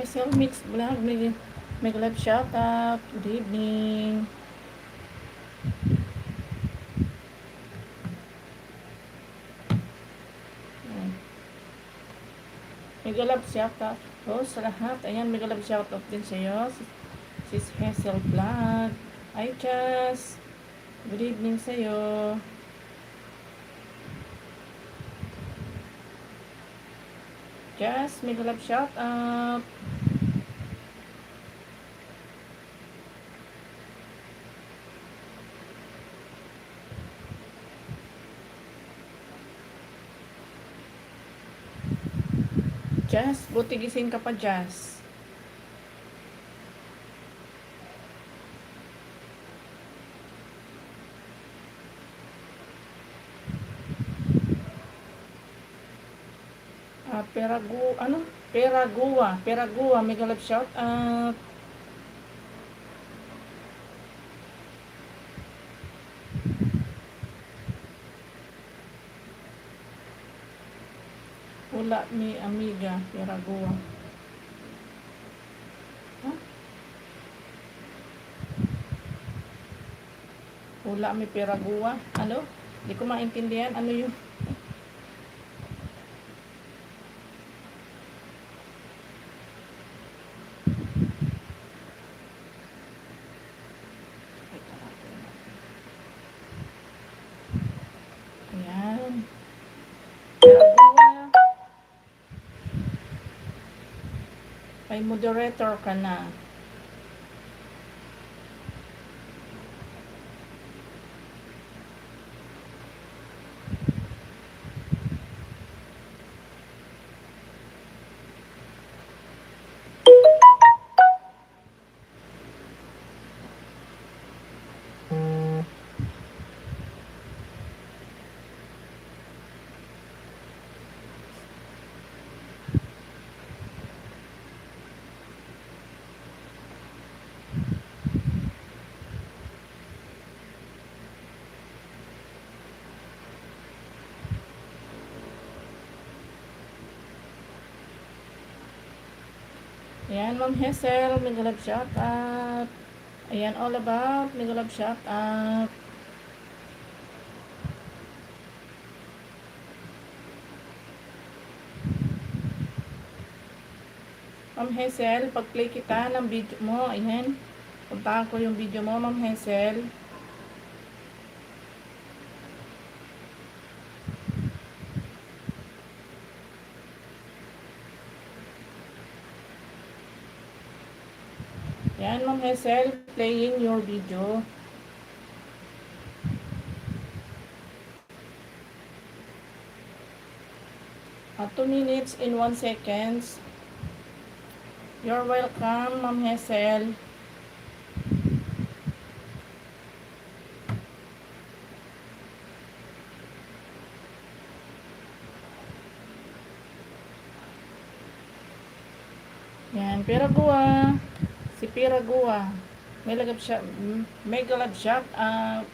Hazel Mix Vlog. May live shout out. Good evening. Mega love shout out sa lahat. Ayan, mega love shout out din sa iyo. Sis Hazel Vlog. Hi, Chas. Good evening sa iyo. Chas, mega love shout out. Jazz, buti gising ka pa, Jazz. Peragua, mega love shout out. Wala mi amiga, Peragua. Huh? Wala mi Peragua. Ano? Hindi ko maintindihan. Ano yung... Ayan. Peragua. May moderator ka na. Ayan, Ma'am Hazel, mega love shout out. Ayan, all about, mega love shout out. Ma'am Hazel, pag-play kita ng video mo, ayan. Puntahan ko yung video mo, Ma'am Hazel. Ayan, Ma'am Hazel, playing your video. At 2 minutes in 1 seconds. You're welcome, Ma'am Hazel. Yan, Peragua. Si Peragua. Mega love shout out.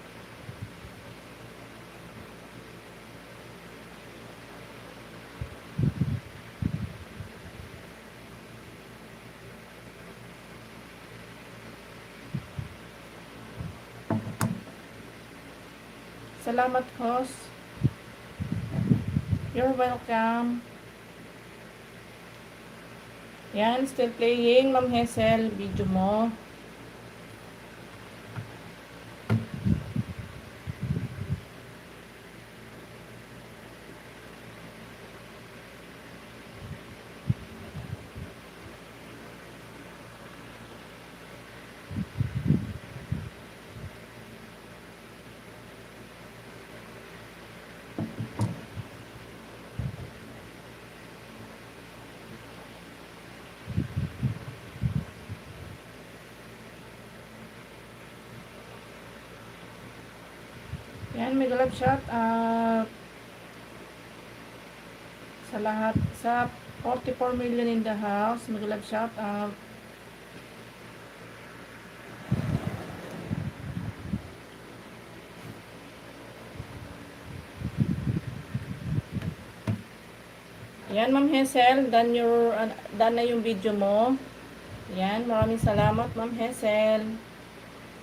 Salamat, host. You're welcome. Yan, still playing, Ma'am Hazel, video mo. Yan, mega love shout out sa lahat, sa 44 million in the house. Mega love shout out. Yan, Ma'am Hazel, done your done na yung video mo. Yan, maraming salamat Ma'am Hazel.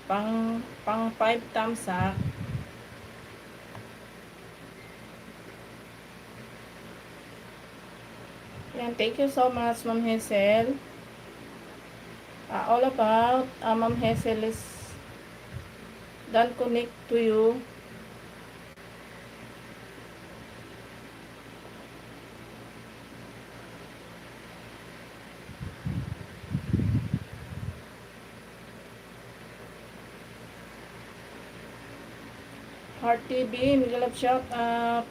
Pang 5 thumbs up. Yan, thank you so much Ma'am Hazel. All about Ma'am Hazel is done connect to you. Heart TV, mega love shout up.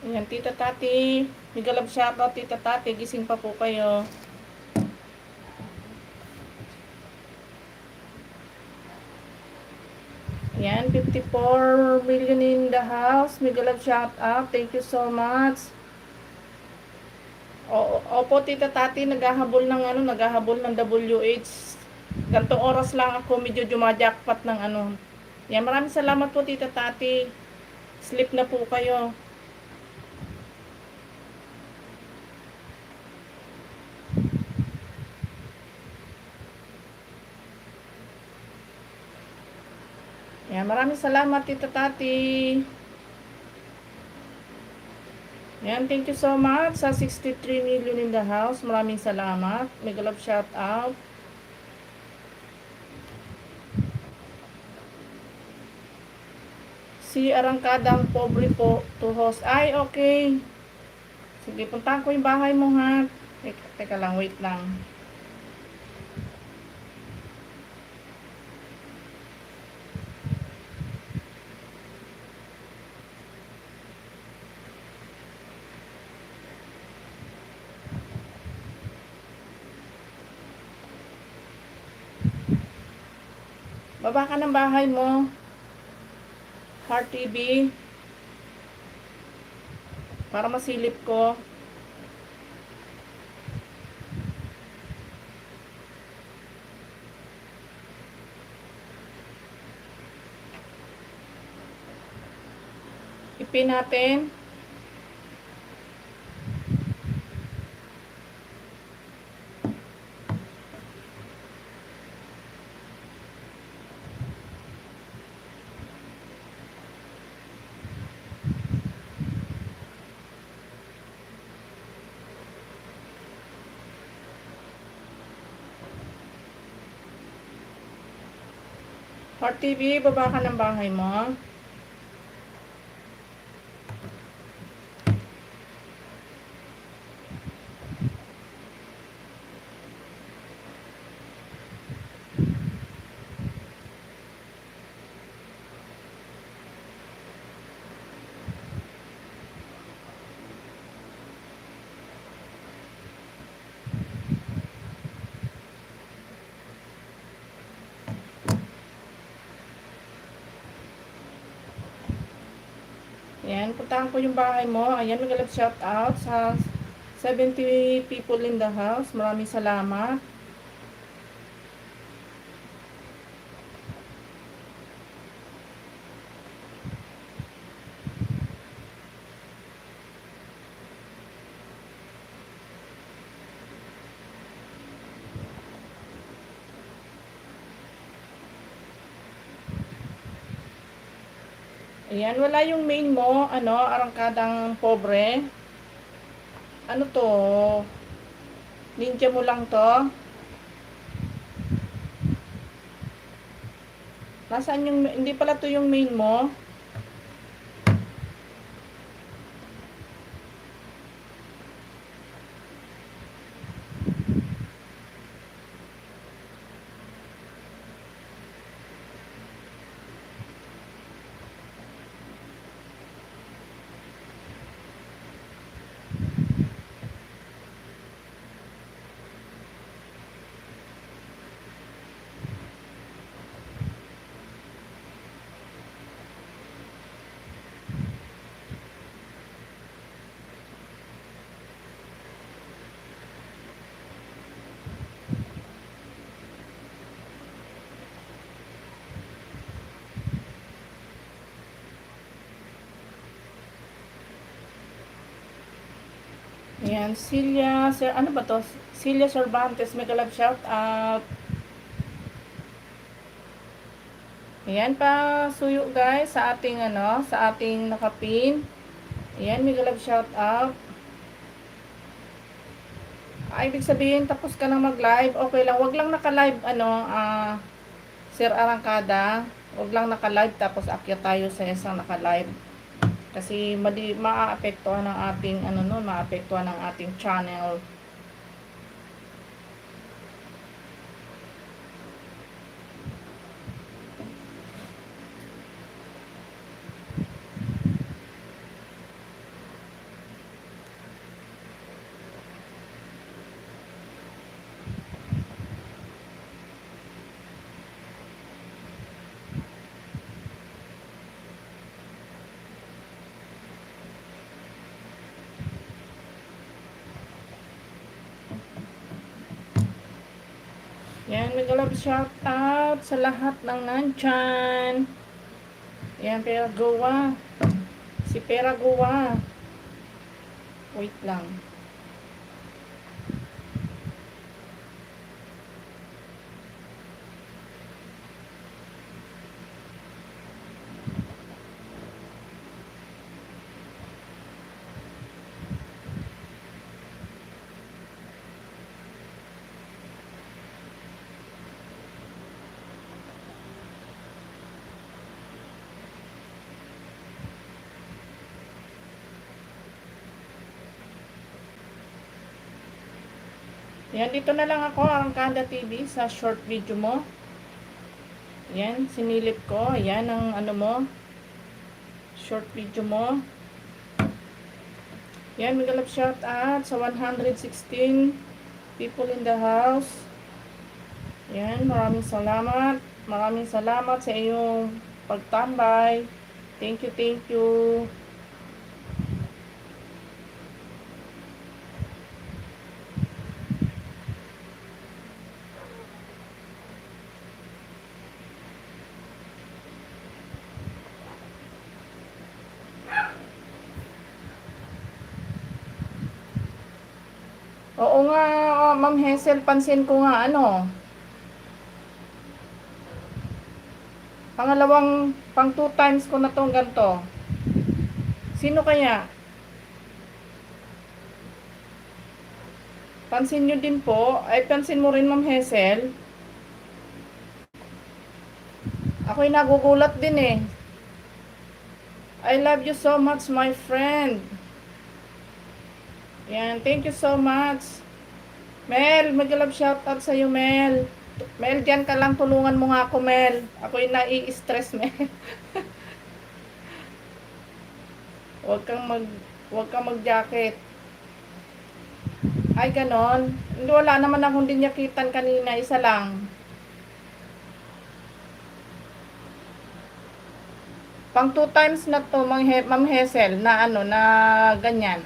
Ayan, Tita Tati, mega love shout out Tita Tati, gising pa po kayo. Ayan, 54 million in the house, mega love shout out, thank you so much. Opo Tita Tati, naghahabol ng WH. Gantong oras lang ako medyo jumajakpat ng ano. Yan, maraming salamat po Tita Tati. Sleep na po kayo. Yan, maraming salamat Tita Tati. Yan, thank you so much sa 63 million in the house. Maraming salamat. Mega love shout out. Si Arangkadang pobre po to host. Ay, okay. Sige, puntahan ko yung bahay mo ha. Teka lang, wait lang. Baba ka ng bahay mo. Heart TV. Para masilip ko. Ipin natin. Heart TV, baba ka ng bahay mo. Ayan, puntahan ko yung bahay mo. Ayan, mag-love shout out sa 70 people in the house. Maraming salamat. Ayan, wala yung main mo, arangkadang pobre. Ano to? Ninja mo lang to? Nasaan yung, hindi pala to yung main mo? Yan, Celia, sir, ano ba to? Celia Cervantes, mega love shout out. Ayan pa, suyo guys, sa ating sa ating nakapin. Ayan, mega love shout out. Ibig sabihin, tapos ka nang mag-live, okay lang. Wag lang naka-live, Sir Arangkada. Wag lang naka-live, tapos akyat tayo sa isang naka-live. Kasi maaapektuhan ng ating, maaapektuhan ng ating channel. Yan, nag-love shout out sa lahat ng nandyan. Yan, Pera Goa. Si Pera Goa. Wait lang. Yan, dito na lang ako, Arangkada TV, sa short video mo. Yan, sinilip ko. Yan ang mo, short video mo. Yan, mega love shout out sa 116 people in the house. Yan, maraming salamat. Maraming salamat sa iyong pagtambay. Thank you, thank you. Oo nga, Ma'am Hazel, pansin ko nga pang 2 times ko na tong ganito. Sino kaya? Pansin nyo din po, ay pansin mo rin Ma'am Hazel. Ako'y nagugulat din eh. I love you so much, my friend. Yan, thank you so much. Mel, mag-love shout out sa iyo, Mel. Mel, diyan ka lang, tulungan mo nga ako, Mel. Ako'y nai-stress, Mel. Huwag kang mag-jacket. Ay, ganon. Wala naman akong dinyakitan kanina, isa lang. Pang 2 times na to, Ma'am Hazel, na na ganyan.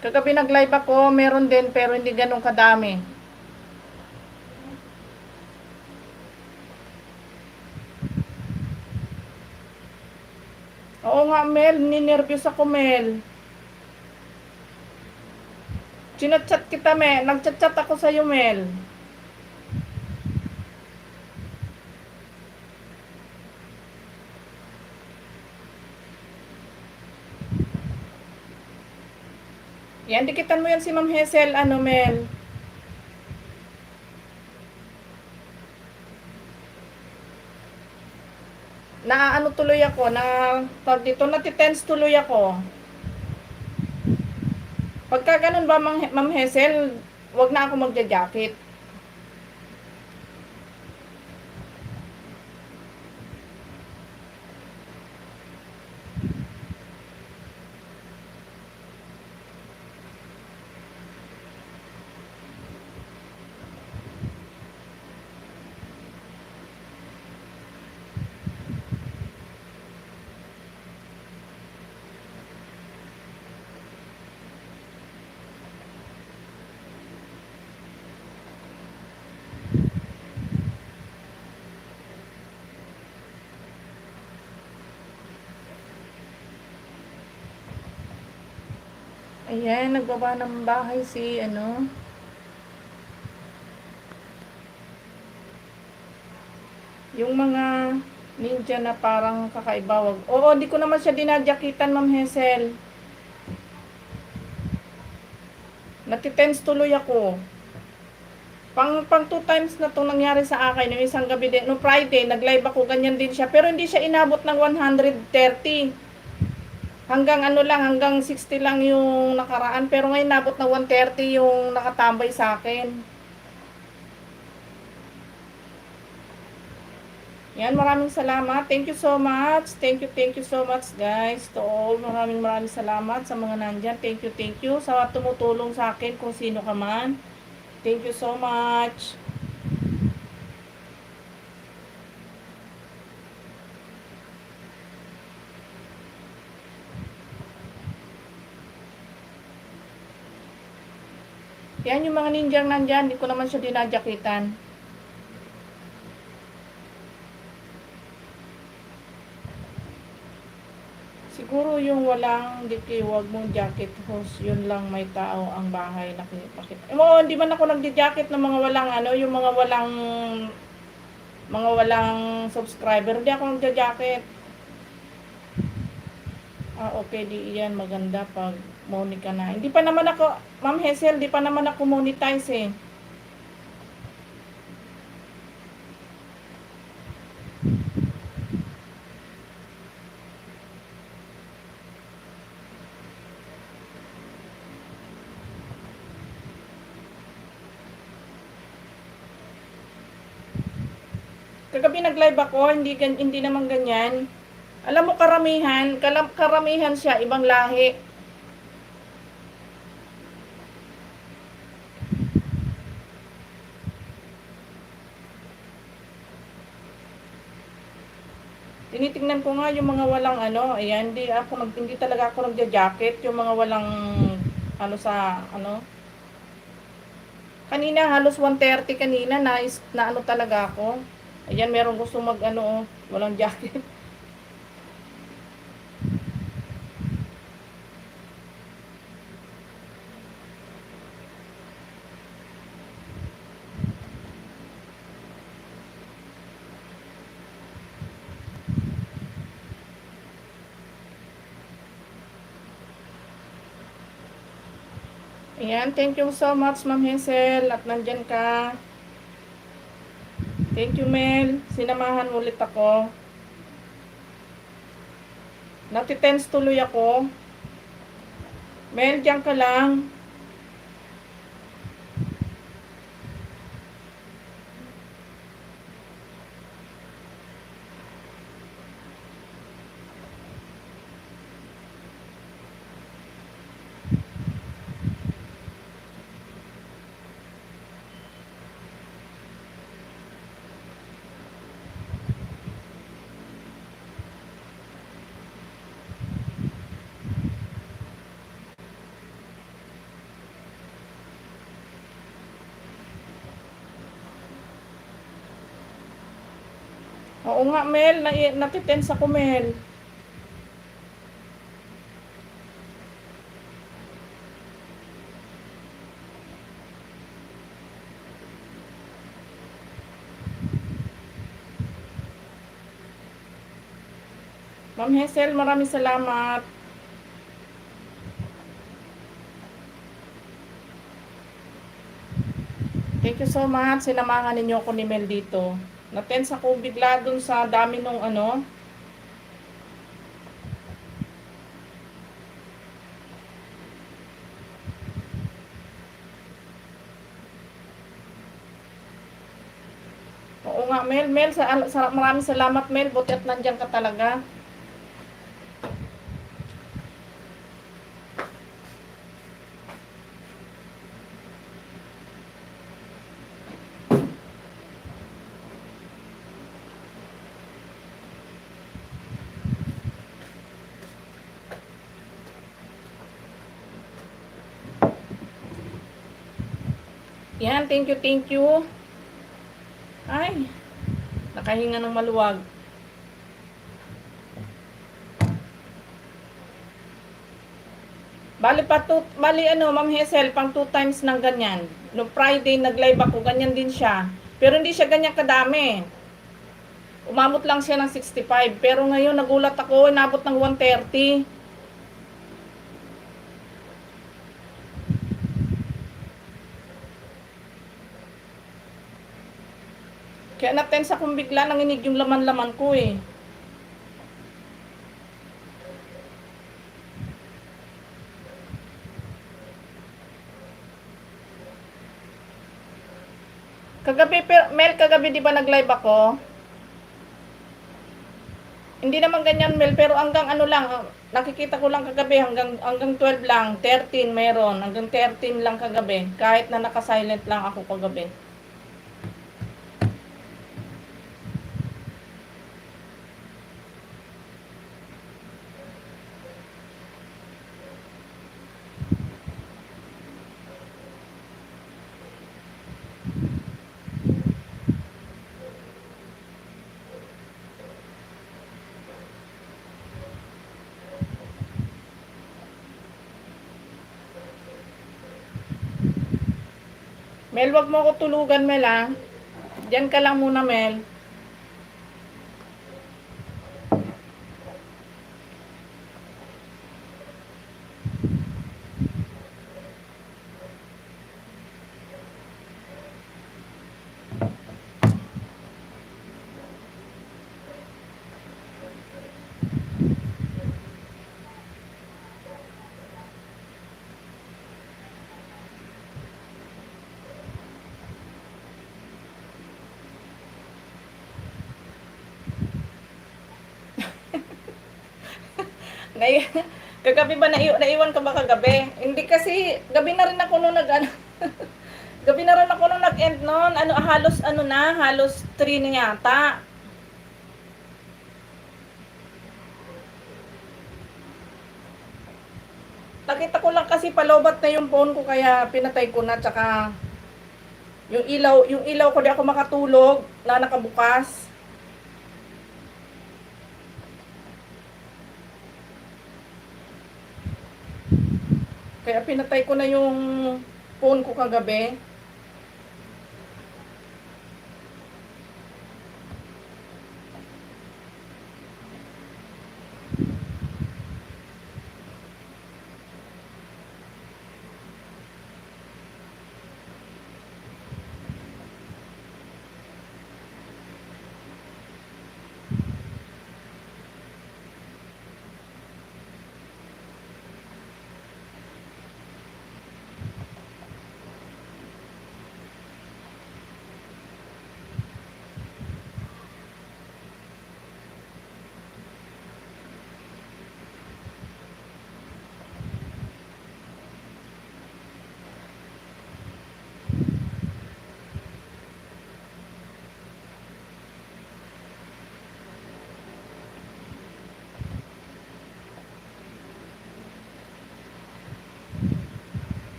Kagabi nag-live ako, meron din, pero hindi ganun kadami. Oo nga, Mel, ninervyos ako, Mel. Chinat-chat kita, Mel. Nag-chat-chat ako sa'yo, Mel. Yan, dikitan mo yan si Ma'am Hazel, Mel. Tuloy ako, dito, natitense tuloy ako. Pagka ganun ba, Ma'am Hazel, wag na ako magja-jacket. Ayan, nagbaba ng bahay si, yung mga ninja na parang kakaibawag. Oo, hindi ko naman siya dinadyakitan, Ma'am Hazel. Natitense tuloy ako. Pang 2 times na itong nangyari sa akin. Yung isang gabi din, no Friday, nag-live ako, ganyan din siya. Pero hindi siya inabot ng 130. Hanggang lang, hanggang 60 lang yung nakaraan. Pero ngayon nabot na 130 yung nakatambay sa akin. Yan, maraming salamat. Thank you so much. Thank you so much guys. To all, maraming salamat sa mga nandyan. Thank you sa tumutulong sa akin kung sino ka man. Thank you so much. Yan yung mga ninjang nandyan. Hindi ko naman siya dinadyakitan. Siguro yung walang dikiwag mong jacket hose, yun lang may tao ang bahay nakipakit. Hindi man ako nagdi-jacket ng mga walang yung mga walang subscriber. Hindi ako nagja-jacket. Okay, di iyan maganda pag Monica na. Hindi pa naman ako, Ma'am Hazel, di pa naman ako monetize eh. Kagabi nag-live ako, hindi naman ganyan. Alam mo karamihan siya ibang lahi. Tinitingnan ko nga yung mga walang ayan, hindi talaga ako nagja-jacket, yung mga walang sa kanina halos 130 kanina na talaga ako. Ayan, meron gusto walang jacket. Ayan, thank you so much Ma'am Hazel at nandyan ka. Thank you Mel, sinamahan ulit ako. Natitense tuloy ako. Mel, dyan ka lang. Oo nga Mel, natitense ako Mel. Ma'am Hazel, maraming salamat. Thank you so much. Sinamahan ninyo ako ni Mel dito. Natense ako bigla dun sa dami nung Oo nga Mel, maraming salamat Mel. Buti at nandyan ka talaga. Yan, thank you. Ay, nakahinga ng maluwag. Bali ano, Ma'am Hazel, pang 2 times ng ganyan. No Friday nag-live ako, ganyan din siya. Pero hindi siya ganyan kadami. Umabot lang siya ng 65. Pero ngayon nagulat ako, inabot ng 130. Kaya natensa akong bigla, nanginig yung laman-laman ko eh. Kagabi, Mel, kagabi di ba nag-live ako? Hindi naman ganyan, Mel, pero hanggang ano lang, nakikita ko lang kagabi, hanggang 12 lang, 13 meron, hanggang 13 lang kagabi, kahit na naka-silent lang ako kagabi. Mel, wag mo ako tulugan, Mel, ah. Diyan ka lang muna, Mel. Nai Kagabi ba naiwan ka ba kagabi? Hindi kasi gabi na rin ako nung nag gabi na rin ako nung nag-end noon. Ano halos 3 na yata. Nakita ko lang kasi palobat na yung phone ko kaya pinatay ko na, tsaka yung ilaw ko di ako makatulog na nakabukas. Kaya pinatay ko na yung phone ko kagabi.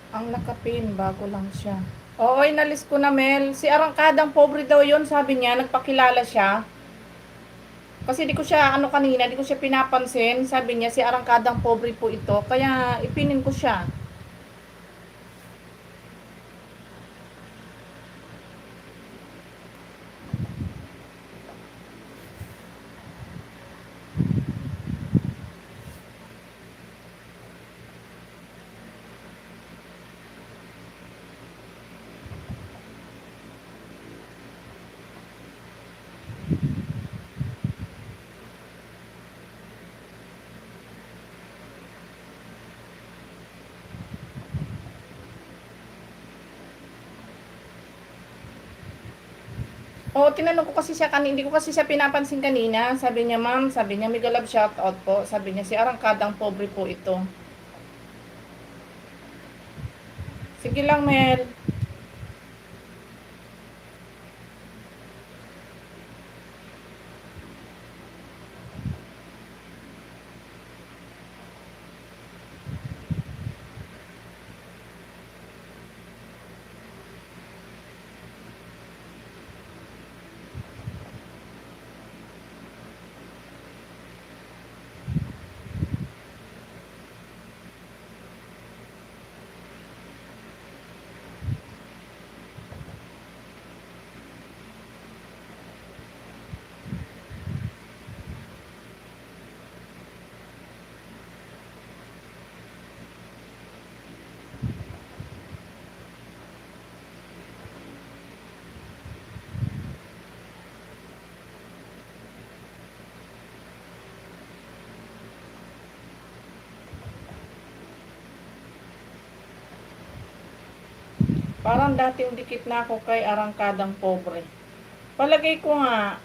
Ang nakapin, bago lang siya. Oo, inalis ko na, Mel. Si Arangkadang pobre daw yon, sabi niya, nagpakilala siya. Kasi di ko siya, kanina, di ko siya pinapansin. Sabi niya, si Arangkadang pobre po ito. Kaya, ipinin ko siya. Oo, tinanong ko kasi siya kanina, hindi ko kasi siya pinapansin kanina. Sabi niya, ma'am, sabi niya, mega love shoutout po. Sabi niya, si Arangkadang Pobre po ito. Sige lang, Mel. Parang dating dikit na ako kay Arangkadang Pobre. Palagay ko nga,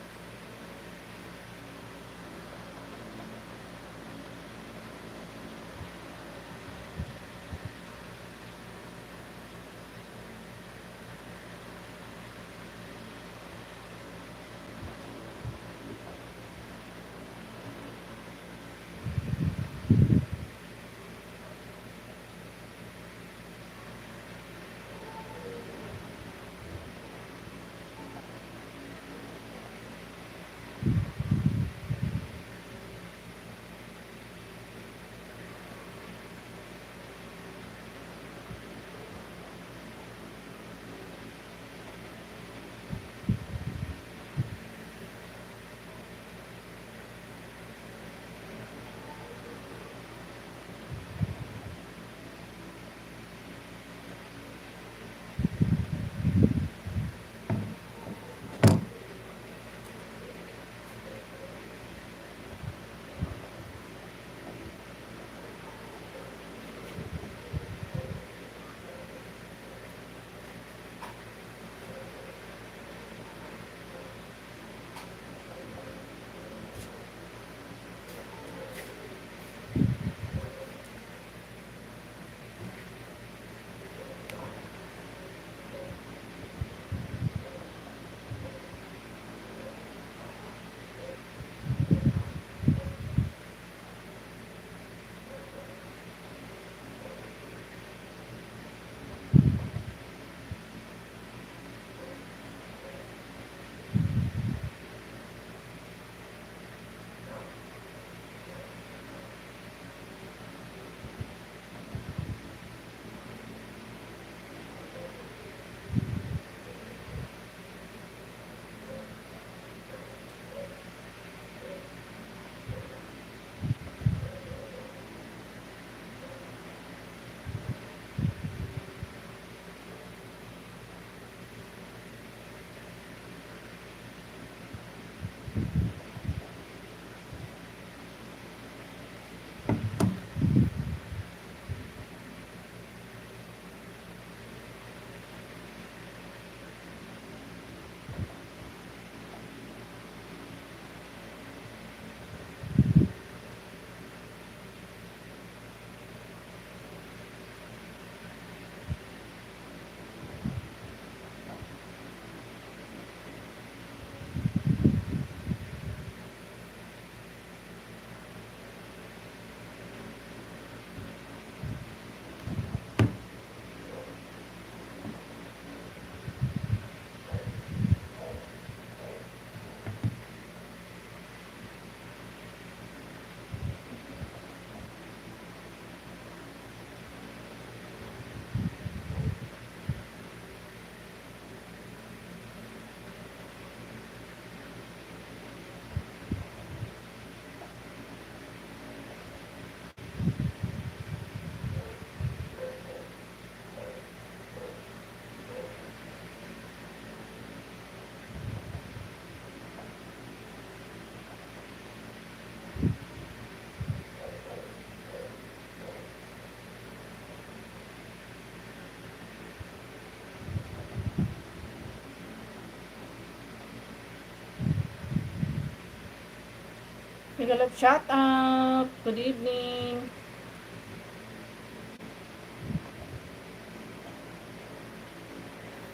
Migalap shout out. Good evening.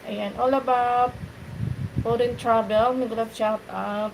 Ayan, all about foreign travel. Migalap shout out.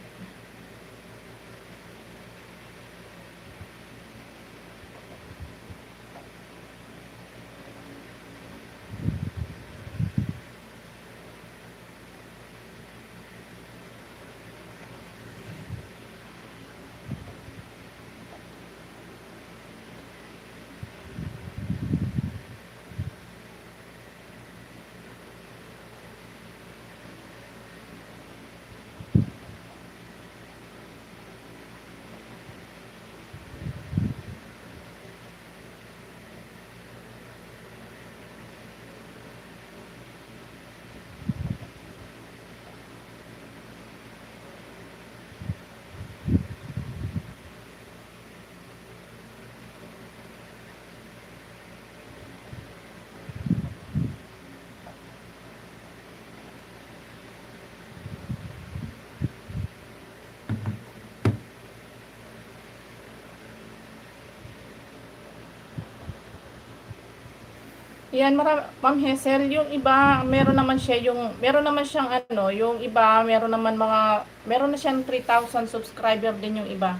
Yan, Ma'am Hazel, yung iba, meron naman siyang ano, yung iba, meron na siyang 3,000 subscriber din yung iba.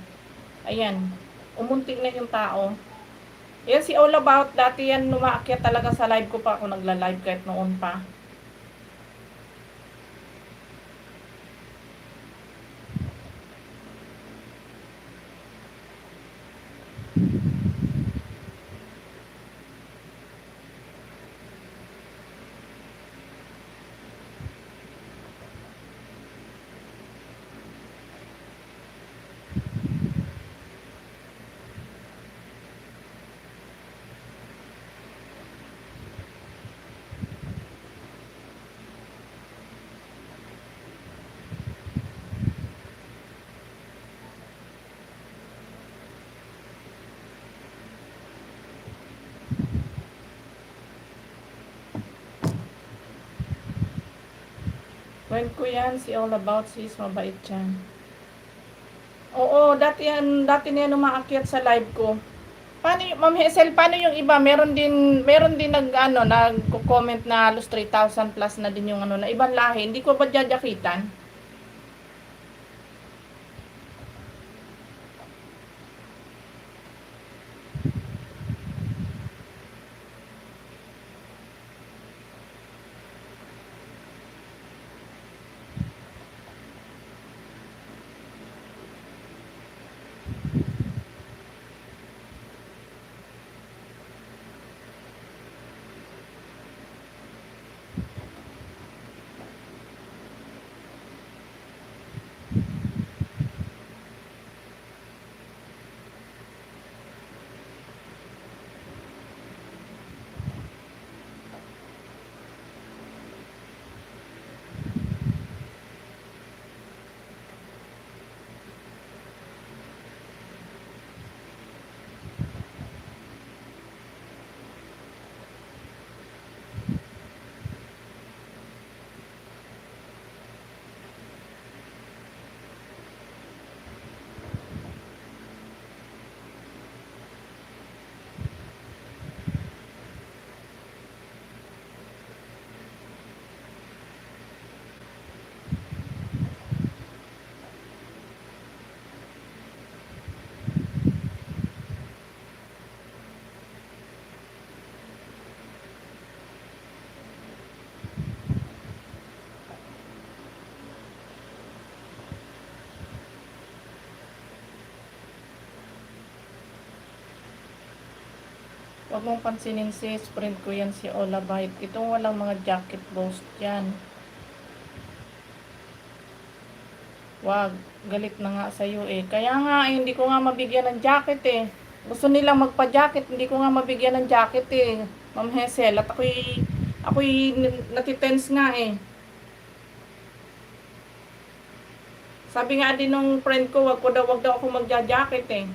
Ayan, umunti na yung tao. Yan si All About, dati yan umaakyat talaga sa live ko pa ako nagla-live kahit noon pa. Friend ko yan, si All About, sis, mabait yan. Oo, dati na yan umaakyat sa live ko. Paano yung, Ma'am Hazel, paano yung iba? Meron din nagko-comment na halos 3,000 plus na din yung ano, na ibang lahi. Hindi ko ba jajakitan? Huwag mong pansinin sis, friend ko yan si Olabite. Itong walang mga jacket boss dyan. Wag, galit na nga sa'yo eh. Kaya nga, hindi ko nga mabigyan ng jacket eh. Gusto nilang magpa-jacket, hindi ko nga mabigyan ng jacket eh. Ma'am Hazel, at ako'y natitense nga eh. Sabi nga din nung friend ko, wag daw ako magja-jacket eh.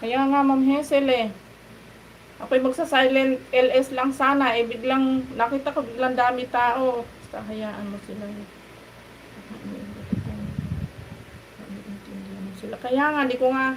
Kaya nga, Ma'am Hazel eh. Ako'y magsa-silent LS lang sana. Eh, biglang, nakita ko biglang dami tao. Basta hayaan mo sila. Sila. Kaya nga, di ko nga.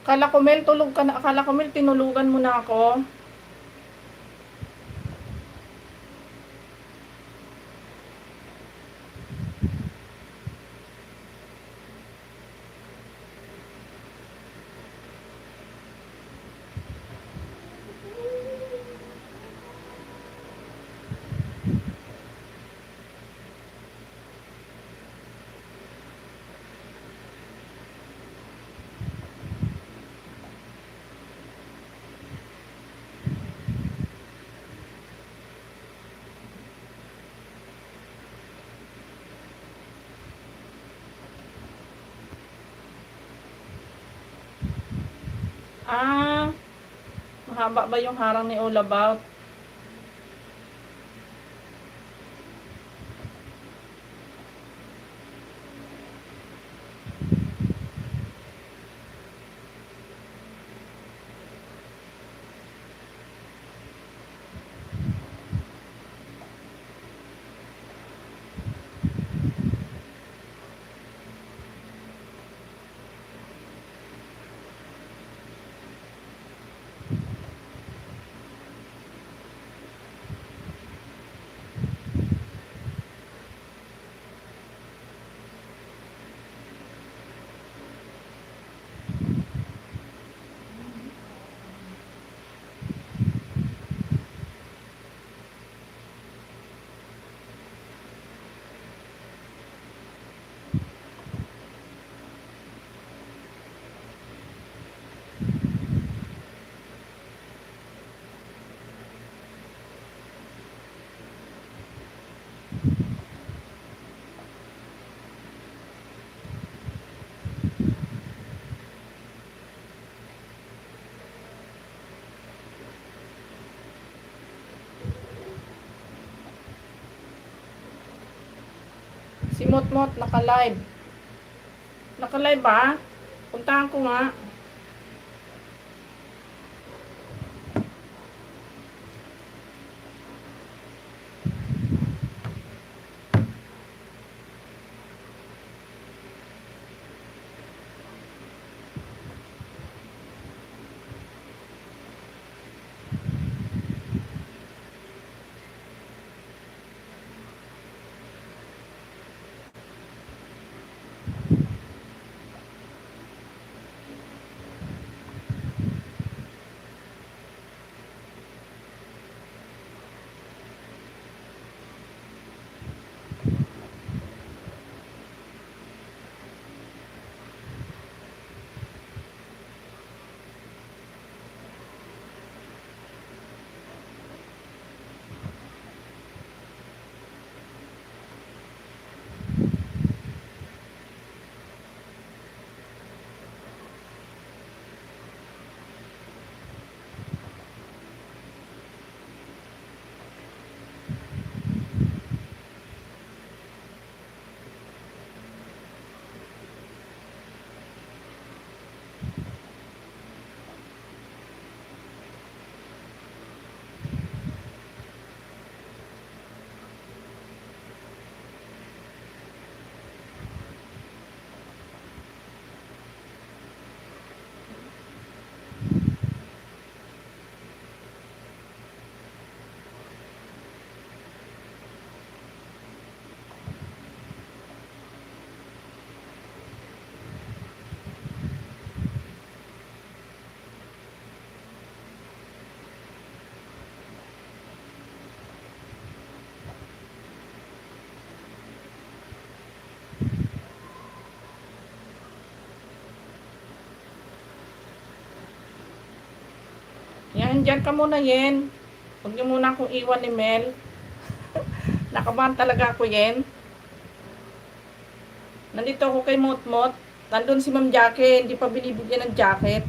Akala ko, Mel, tulog ka na. Akala ko, Mel, tinulugan mo na ako. Ah, mahaba ba yung harang ni All About? Si Motmot, naka-live. Naka-live ba? Puntahan ko nga. Yan, dyan ka muna, Yen. Huwag niyo muna akong iwan ni Mel. Nakabahan talaga ako, Yen. Nandito ako kay Motmot. Nandun si Ma'am Jackie, hindi pa binibigyan ng jacket.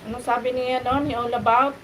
Ano sabi niya no? Ni All About?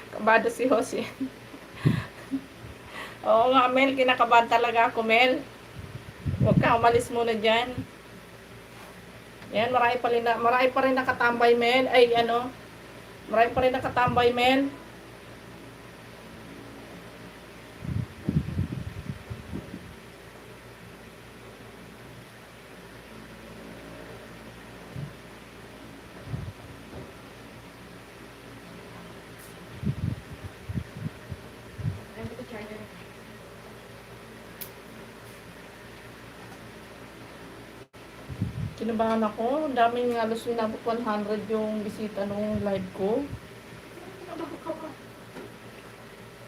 Kabado si Jose. Oo nga, Mel. Kinakabahan talaga ako, Mel. Huwag ka, umalis muna dyan. Yan, marami pa rin nakatambay, Mel. Ay, ano, marami pa rin nakatambay, Mel. Kinabahan ako. Ang daming halos inabot 100 yung bisita nung live ko.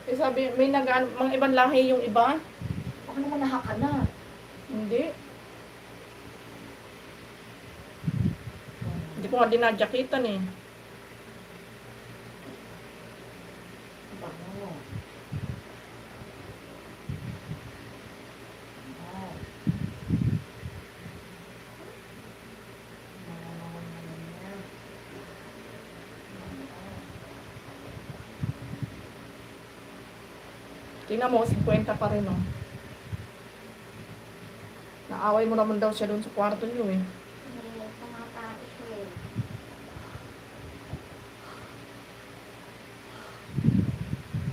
Eh sabi, may mga ibang lahi yung iba. Baka naman nahaka na. Hindi. Hindi ko nga dinadyakitan eh. Bango. Wow. Tingnan mo, 50 pa rin oh. Naaway mo naman daw siya doon sa kwarto niyo eh. Tumatapos ko eh.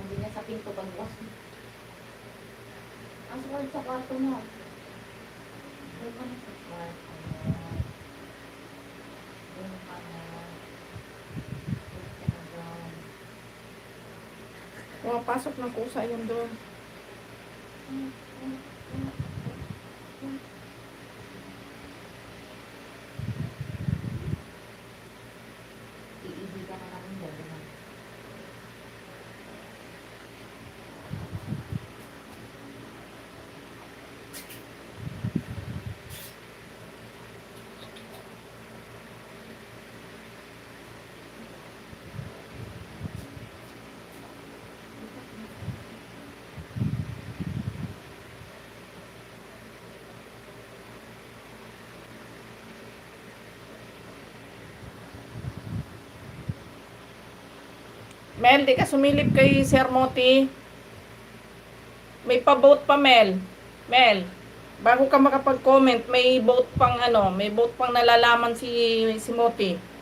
Hindi na sa pinto bagwas. Ang sulit sa kwarto mo. Doon ka na sa kwarto mo. Doon ka na. Doon ka na doon. Pumapasok ng kusa yun doon. Iibigan na namin doon. Mel, di ka sumilip kay Sir Moti. May pa-vote pa, Mel. Mel, bago ka makapag-comment, may vote pang ano, may vote pang nalalaman si Moti.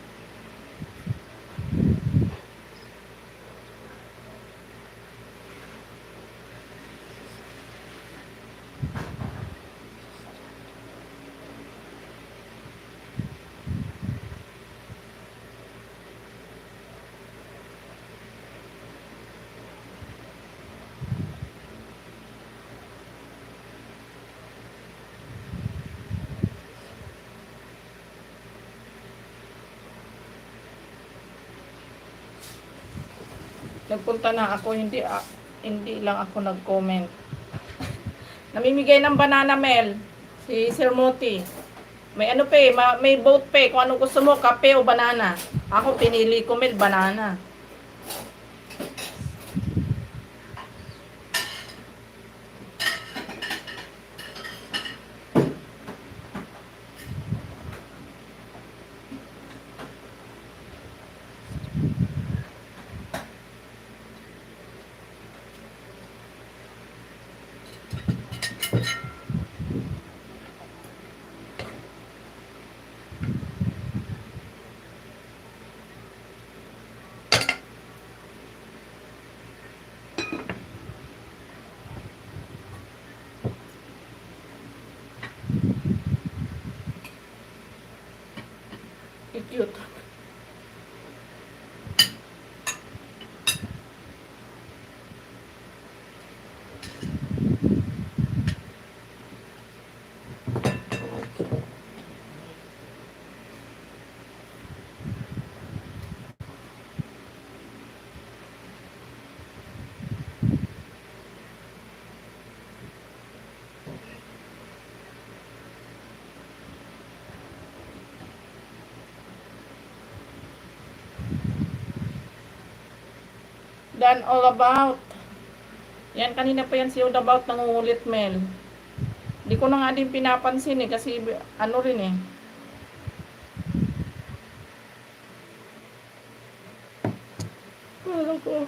Nagpunta na ako, hindi lang ako nag-comment. Namimigay ng banana, Mel, si Sir Moti. May ano pa eh, may vote pa eh, kung ano gusto mo, kape o banana. Ako pinili ko, Mel, banana. Cute. Done all about. Yan, kanina pa yan si All About nangungulit, Mel. Di ko na nga din pinapansin eh, kasi ano rin eh. Alam ko.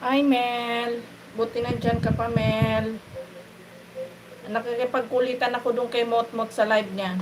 Hi, Mel. Buti nandyan ka pa, Mel. Nakikipagkulitan ako dun kay Motmot sa live niya.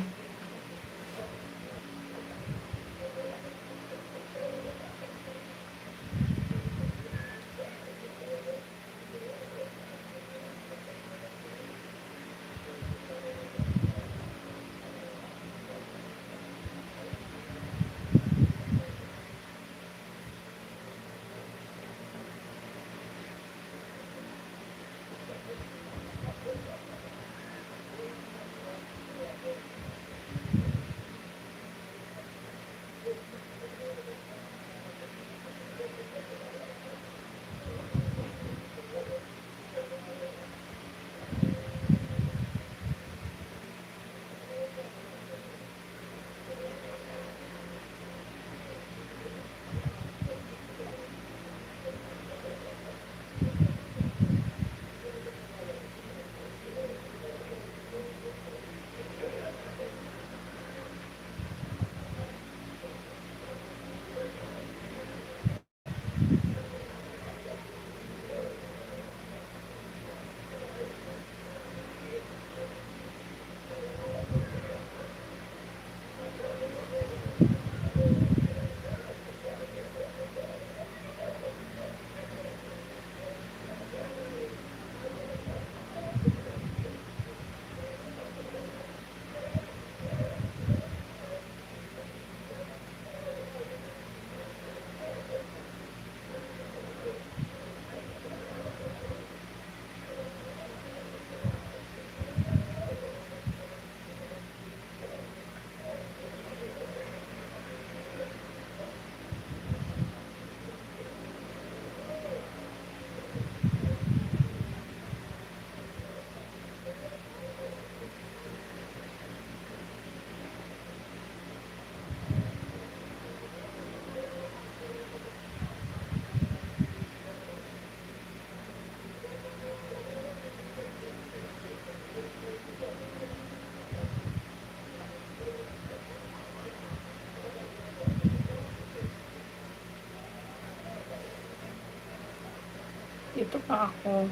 Dito pa ako.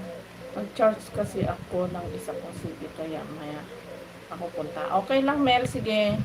Mag-charge kasi ako ng isa kong CD kaya maya ako punta. Okay lang, Mel. Sige.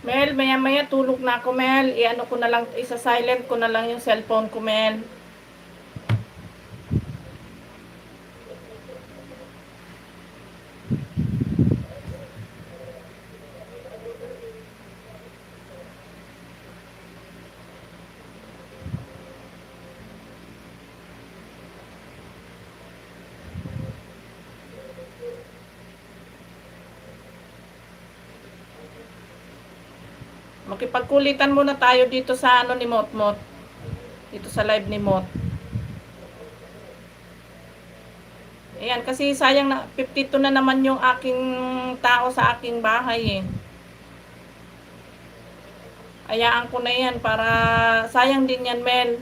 Mel, maya-maya tulog na ako, Mel. I-ano ko na lang, isa-silent ko na lang yung cellphone ko, Mel. Makipagkulitan muna tayo dito sa ano ni Motmot. Dito sa live ni Mot. Ayan, kasi sayang na 52 na naman yung aking tao sa aking bahay eh. Hayaan ko na yan para sayang din yan, Mel.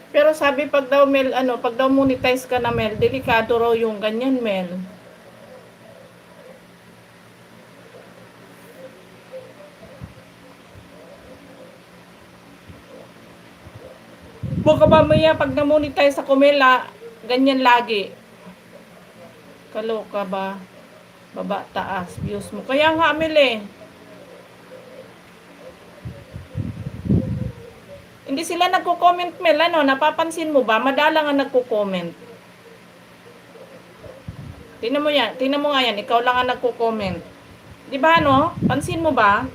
Pero sabi pag daw Mel, pag daw monetize ka na Mel, delikado raw yung ganyan Mel. Baka mamaya pag na-monetize ako Mel, ganyan lagi. Kaloka ba? Baba, taas, views mo. Kaya nga Mel eh. Hindi sila nagko-comment Mel, napapansin mo ba? Madalang ang nagko-comment. Tingnan mo yan, tingnan mo nga yan, ikaw lang ang nagko-comment. Di ba Pansin mo ba?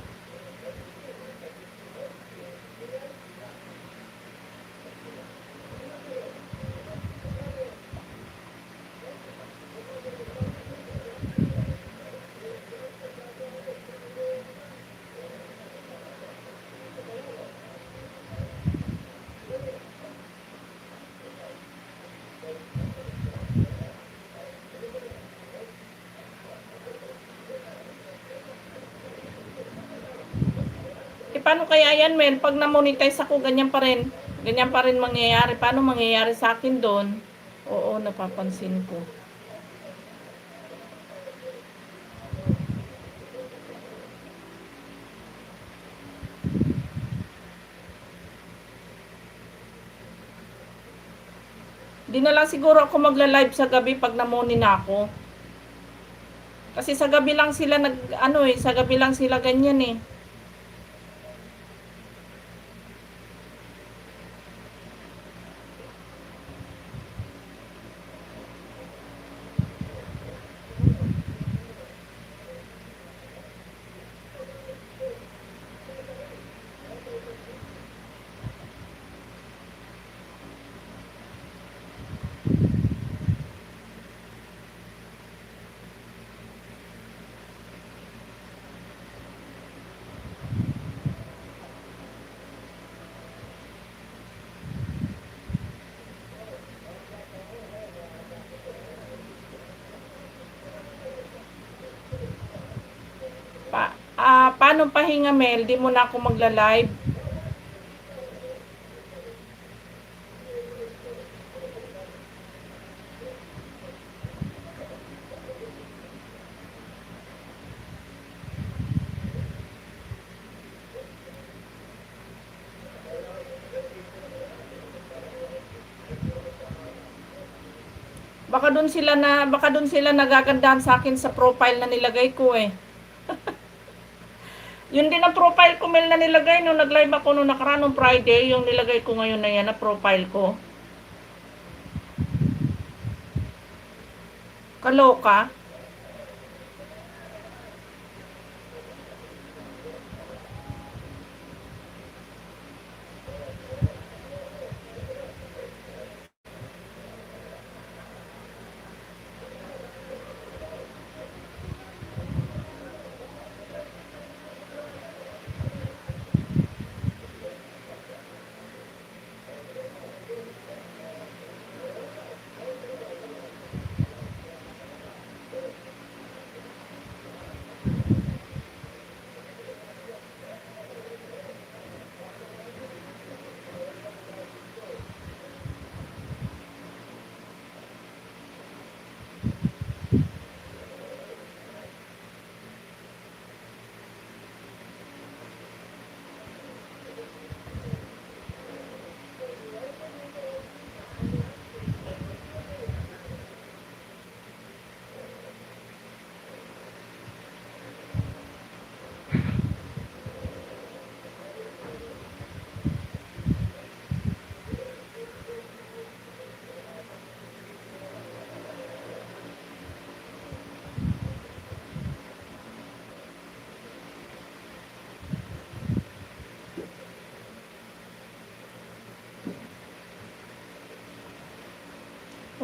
Paano kaya yan, Mel? Pag na-monetize ako, ganyan pa rin. Ganyan pa rin mangyayari. Paano mangyayari sa akin doon? Oo, napapansin ko. Di na lang siguro ako magla-live sa gabi pag na-moni na ako. Kasi sa gabi lang sila sa gabi lang sila ganyan eh. Paano pahinga Mel? Di mo na ako magla-live. Baka doon sila nagagandahan sa akin sa profile na nilagay ko eh. Yun din ang profile ko Mel na nilagay nung nag-live ako nung nakaraan Friday, yung nilagay ko ngayon na yan na profile ko. Kaloka.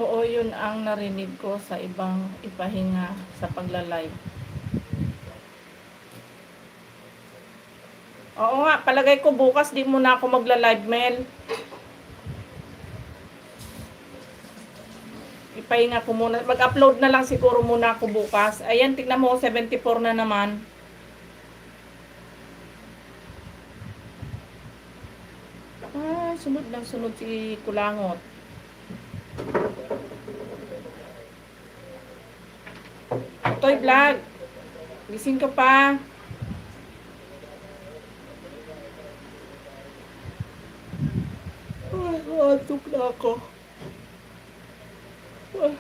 Oo, yun ang narinig ko sa ibang ipahinga sa pagla-live. Oo nga, palagay ko bukas di mo na ako magla-live, Mel. pahinga ko muna. Mag-upload na lang siguro muna ako bukas. Ayan, tignan mo, 74 na naman. Ah, sunod ng sunod si Kulangot. Toy vlog. Gising ka pa. Ah, antok na ako. Ah.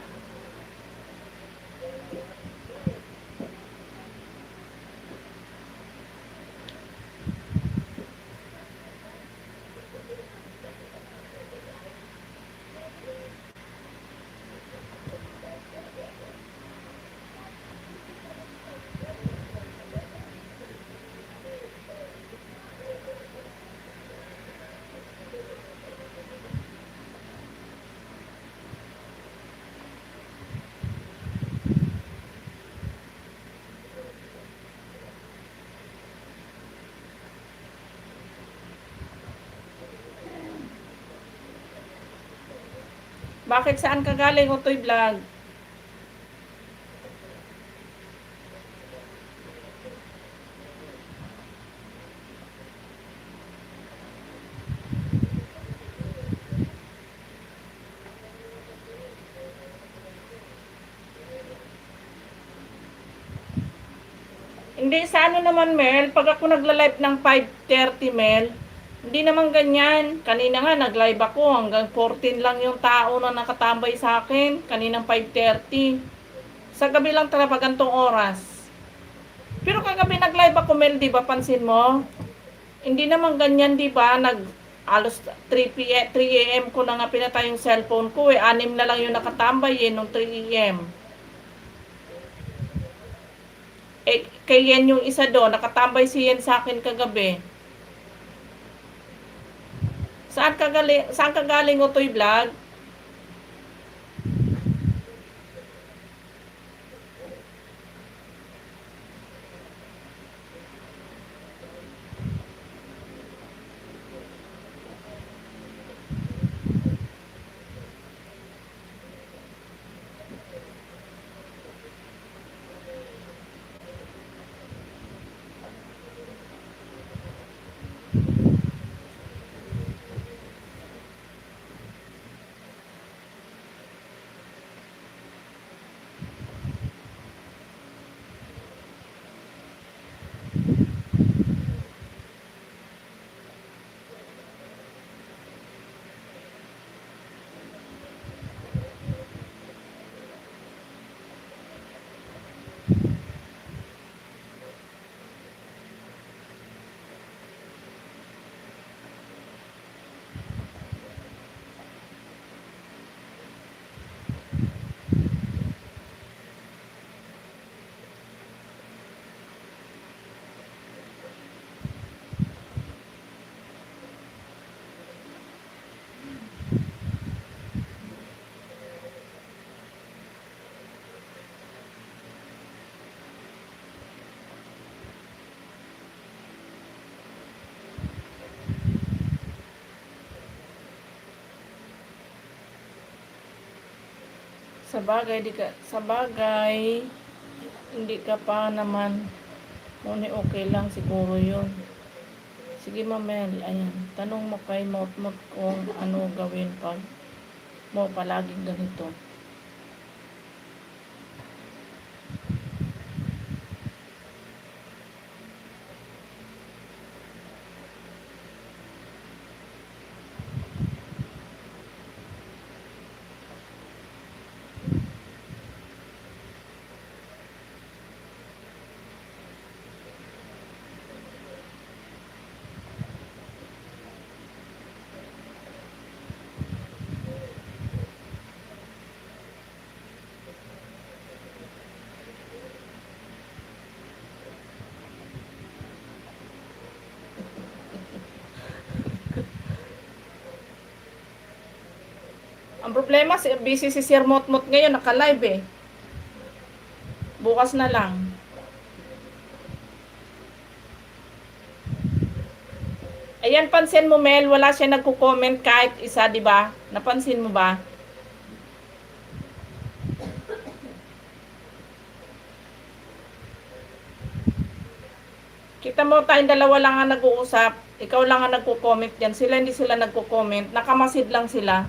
Bakit saan ka galing, Toy vlog? Hindi, sa ano naman, Mel, pag ako nagla-live ng 5:30, Mel, hindi naman ganyan. Kanina nga, nag-live ako, hanggang 14 lang yung tao na nakatambay sa akin, kaninang 5:30. Sa gabi lang talaga gantong oras. Pero kagabi nag-live ako, Mel, di ba, pansin mo? Hindi naman ganyan, di ba, alos 3 a.m. ko na nga pinatay yung cellphone ko, eh. 6 na lang yung nakatambay, eh, nung 3 a.m. Eh, kay Yen yung isa doon, nakatambay si Yen sa akin kagabi. Saan ka galing, Toy vlog? Sa bagay, hindi ka pa naman, ngunit okay lang siguro yun. Sige, Mamel, ayan, tanong mo kay Motmot kung ano gawin pag mo palaging ganito. Ang problema, busy si Sir Motmot ngayon, naka-live eh. Bukas na lang. Ayan, pansin mo, Mel, wala siya nagko-comment kahit isa, di ba? Napansin mo ba? Kita mo tayong dalawa lang ang nag-uusap. Ikaw lang ang nagko-comment diyan. Sila hindi sila nagko-comment. Nakamasid lang sila.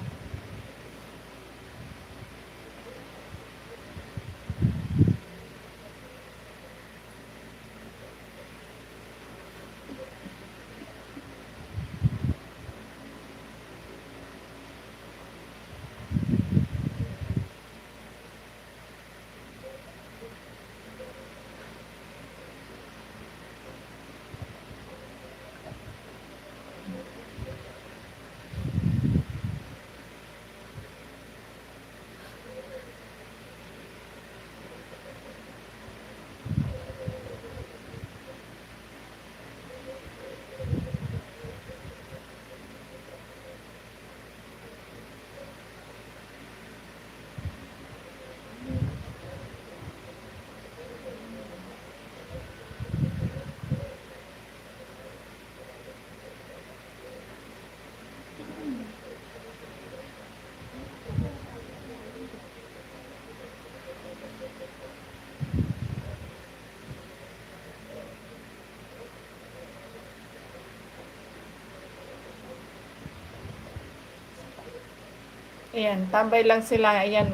Ayan, tambay lang sila. Ayan.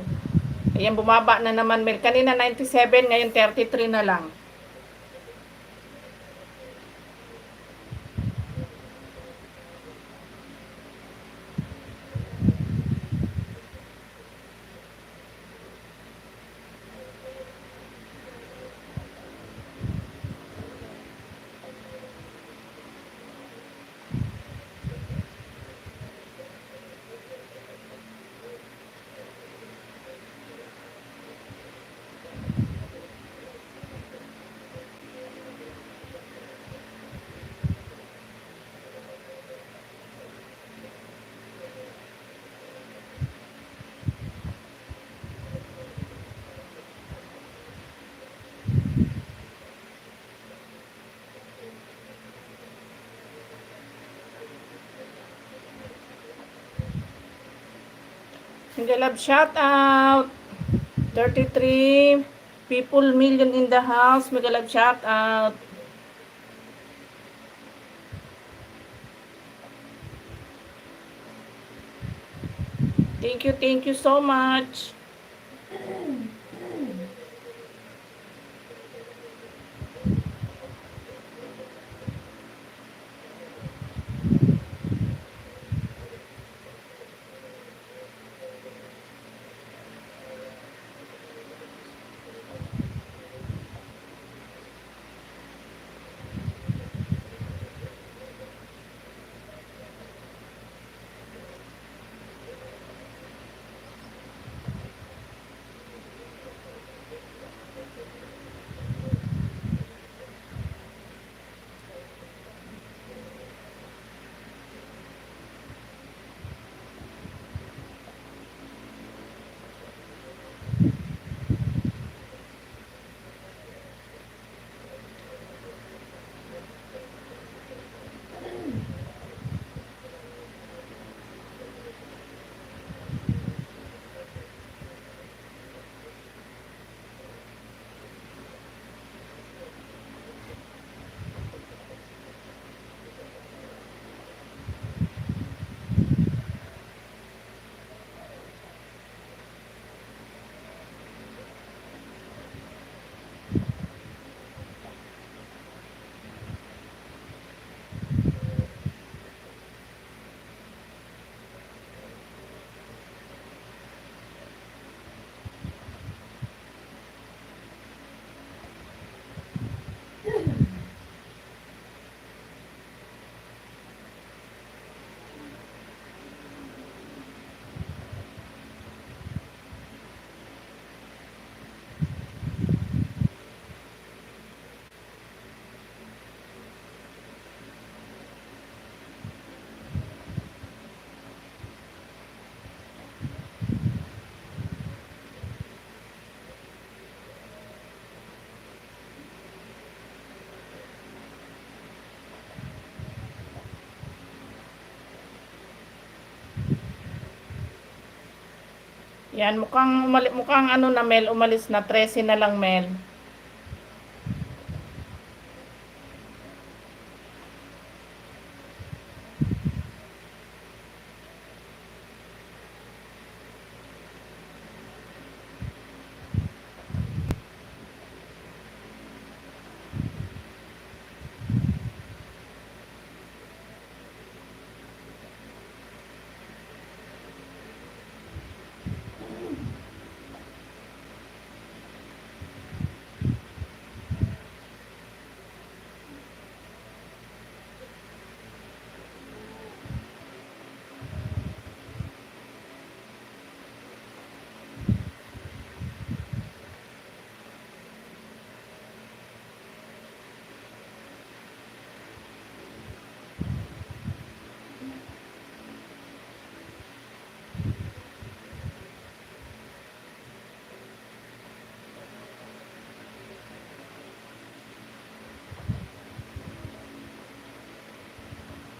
Ayan, bumaba na naman. Kanina 97, ngayon 33 na lang. Single love shout out. 33 people million in the house. Mega love shout out. Thank you so much. Yan, mukhang ano na Mel, umalis na 13 na lang Mel.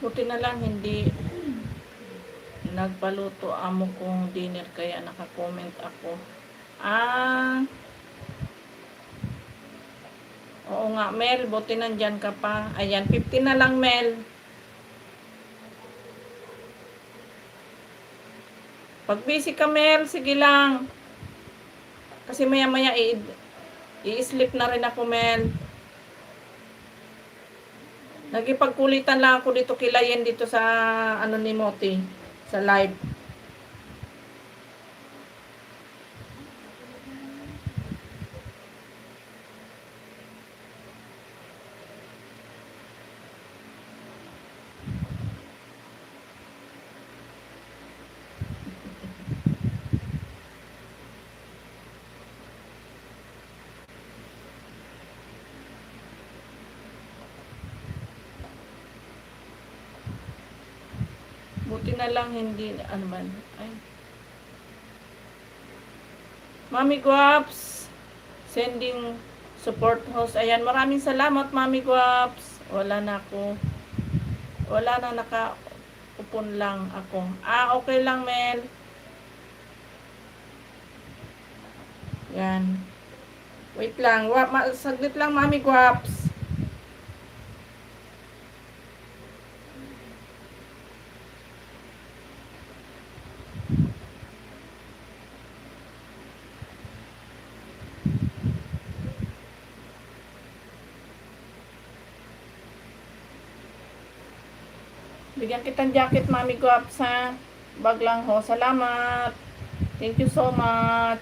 Buti na lang hindi nagpaluto amo kong dinner kaya naka-comment ako. Ah, oo nga Mel, buti nandyan ka pa. Ayan, 50 na lang Mel. Pag busy ka Mel, sige lang. Kasi maya maya i-sleep na rin ako Mel. Nagipagkulitan lang ako dito kilayin dito sa ano ni Moti, sa live. Buti na lang hindi, ano man, ay. Mami Guaps, sending support host. Ayan, maraming salamat Mami Guaps. Wala na ako. Wala na, nakaupon lang ako. Ah, okay lang Mel. Yan. Wait lang, saglit lang Mami Guaps. Bigyan kitang jacket, Mami Guaps, ha? Bag lang ho. Salamat. Thank you so much.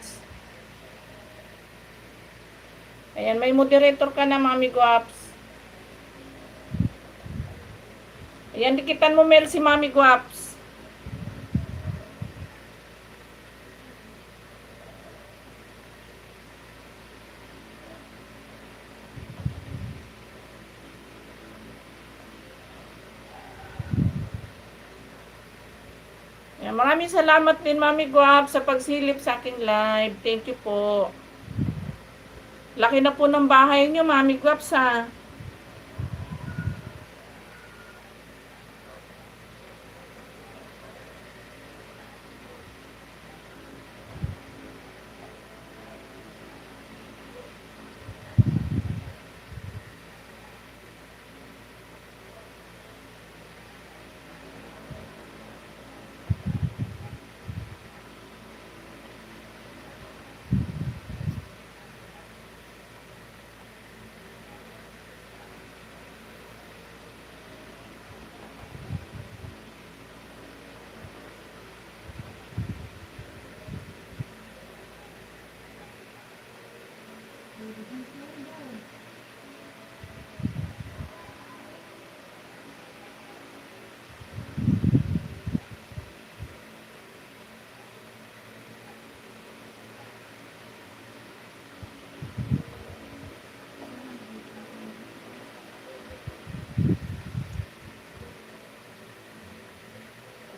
Ayan, may moderator ka na, Mami Guaps. Ayan, dikitan mo, Mel, si Mami Guaps. Ayan, maraming salamat din, Mami Guaps, sa pagsilip sa aking live. Thank you po. Laki na po ng bahay niyo, Mami Guaps, ha?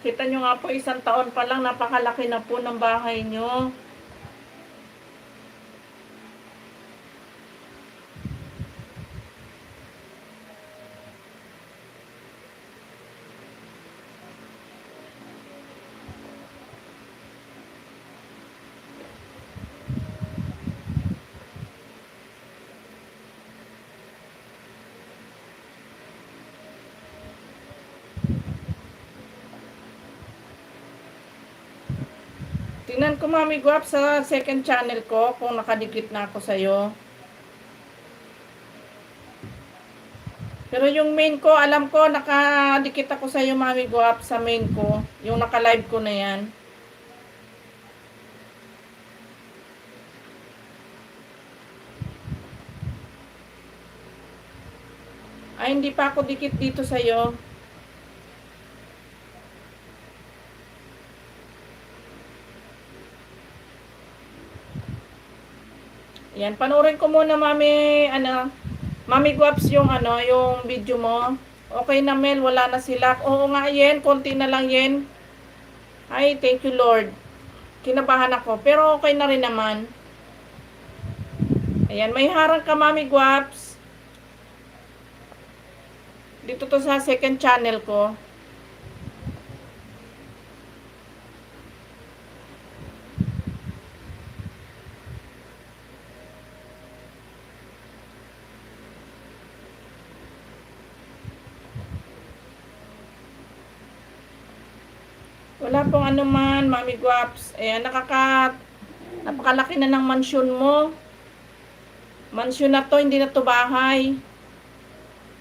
Kita nyo nga po, 1 taon pa lang, napakalaki na po ng bahay nyo. Tingnan ko, Mami Guaps, sa second channel ko kung nakadikit na ako sa'yo. Pero yung main ko, alam ko, nakadikit ako sa'yo, Mami Guaps, sa main ko. Yung naka-live ko na yan. Ay, hindi pa ako dikit dito sa'yo. Yan, panoorin ko muna, Mami Guaps, yung yung video mo. Okay na, Mel, wala na sila. Oo nga, Yen, konti na lang, Yen. Ay, thank you, Lord. Kinabahan ako, pero okay na rin naman. Ayan, may harang ka, Mami Guaps. Dito to sa second channel ko. Wala pong ano man, Mami Guaps. Ayan, napakalaki na ng mansyon mo. Mansyon na to, hindi na to bahay.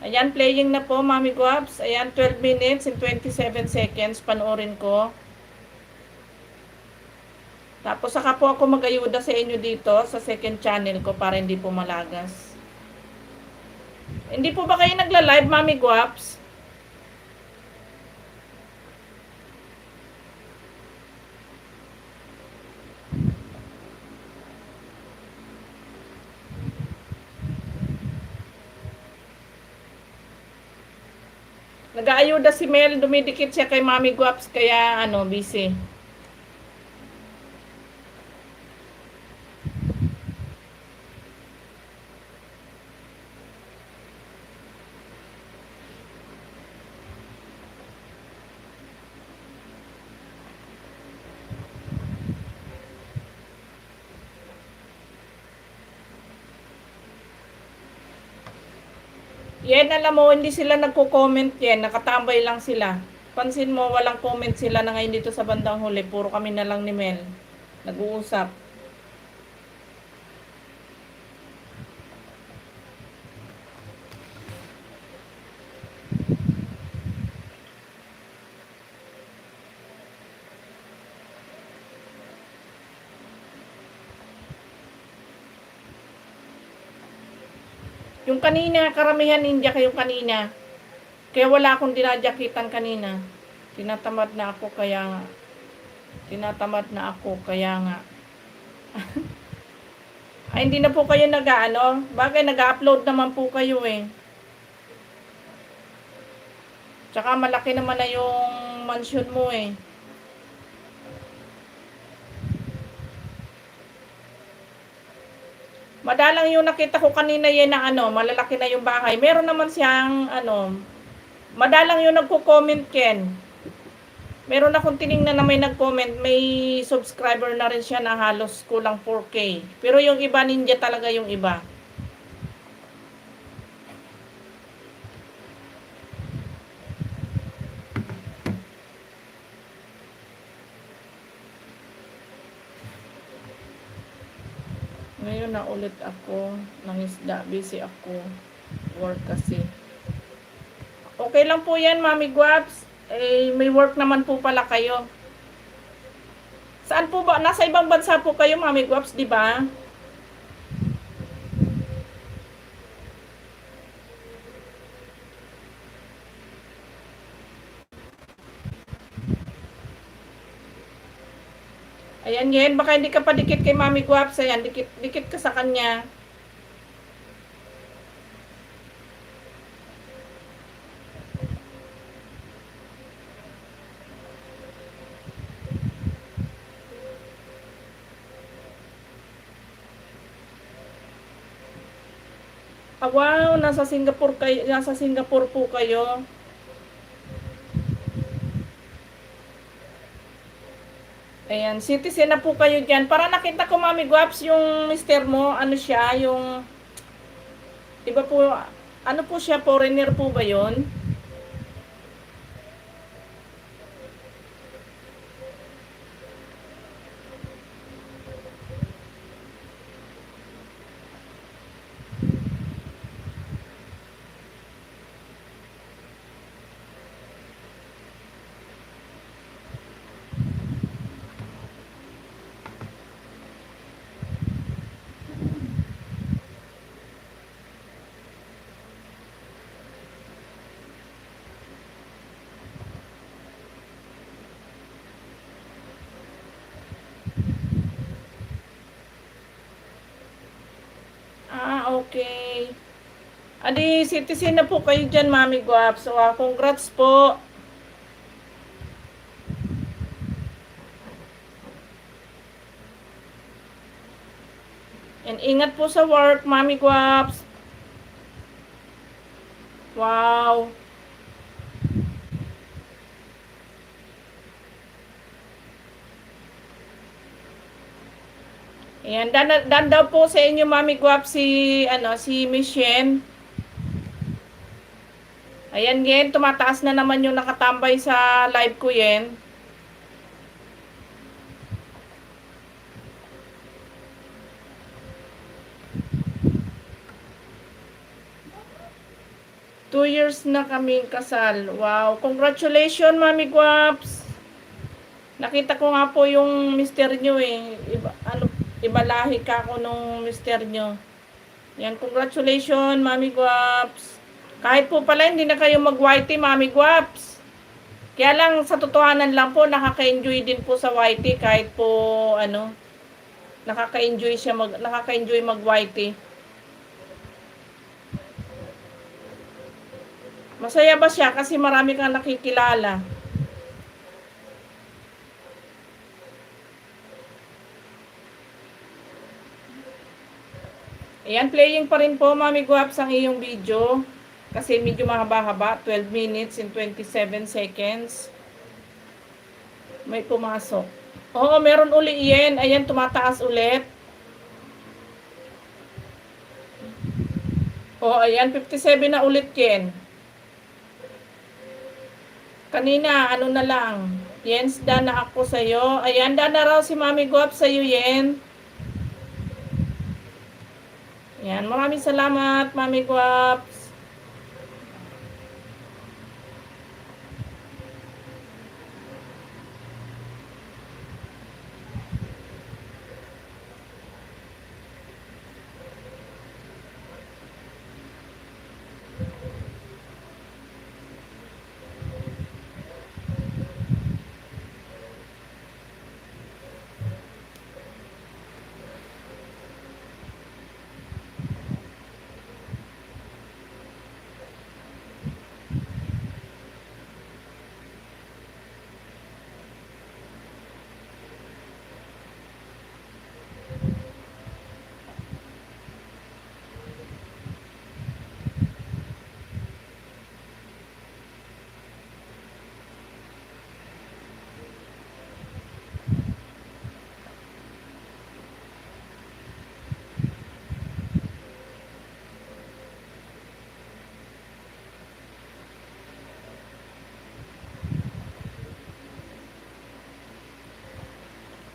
Ayan, playing na po, Mami Guaps. Ayan, 12 minutes and 27 seconds. Panoorin ko. Tapos saka po ako mag-ayuda sa inyo dito sa second channel ko para hindi po malagas. Hindi po ba kayo nagla-live, Mami Guaps? Nag-aayuda si Mel, dumidikit siya kay Mami Guaps, kaya ano, busy. Yan, alam mo, hindi sila nagko-comment yan. Nakatambay lang sila. Pansin mo, walang comment sila na ngayon dito sa bandang huli. Puro kami na lang ni Mel. Nag-uusap. Yung kanina, karamihan India kayong kanina. Kaya wala akong dinadyakitan kanina. Tinatamad na ako kaya nga. Ay, hindi na po kayo nag-ano. Bagay, nag-upload naman po kayo eh. Tsaka malaki naman na yung mansion mo eh. Madalang yung nakita ko kanina yan na ano, malalaki na yung bahay. Meron naman siyang ano, madalang yung nagko-comment Ken. Meron akong tiningnan na may nag-comment, may subscriber na rin siya na halos kulang 4K. Pero yung iba, ninja talaga yung iba. Ngayon na ulit ako ng isda, busy ako. Work kasi. Okay lang po yan, Mami Guaps. Eh, may work naman po pala kayo. Saan po ba? Nasa ibang bansa po kayo, Mami Guaps, di ba? Ayan, yan. Baka hindi ka pa dikit kay Mami Guaps. Ayan, dikit ka sa kanya. Ah, wow, nasa Singapore po kayo. Ayan, citizen na po kayo dyan. Para nakita ko, Mami Guaps, yung mister mo, ano siya, yung, iba po, ano po siya, foreigner po ba yun? Ah, okay. Adi, citizen na po kayo dyan, Mami Guap. So, congrats po. And ingat po sa work, Mami Guaps. Wow. Ayan, dan daw po sa inyo, Mami Guap, si Miss Yen. Ayan, Yen, tumataas na naman yung nakatambay sa live ko, Yen. Two years na kaming kasal. Wow, congratulations, Mami Guaps. Nakita ko nga po yung mister nyo eh. Ibalahi ka ako nung mister nyo. Yan, congratulations, Mami Guaps. Kahit po pala hindi na kayo mag-whitey, Mami Guaps. Kaya lang, sa totohanan lang po, nakaka-enjoy din po sa whitey kahit po, nakaka-enjoy mag-whitey. Masaya ba siya kasi marami kang nakikilala? Ayan, playing pa rin po, Mami Guaps, ang iyong video. Kasi medyo mahaba-haba, 12 minutes and 27 seconds. May pumasok. Oo, meron uli yan. Ayan, tumataas ulit. Oo, ayan, 57 na ulit yan. Kanina, ano na lang. Yens, dana ako sa'yo. Ayan, dana raw si Mami Guaps sa'yo, Yen. Yan, maraming salamat, Mami Guaps.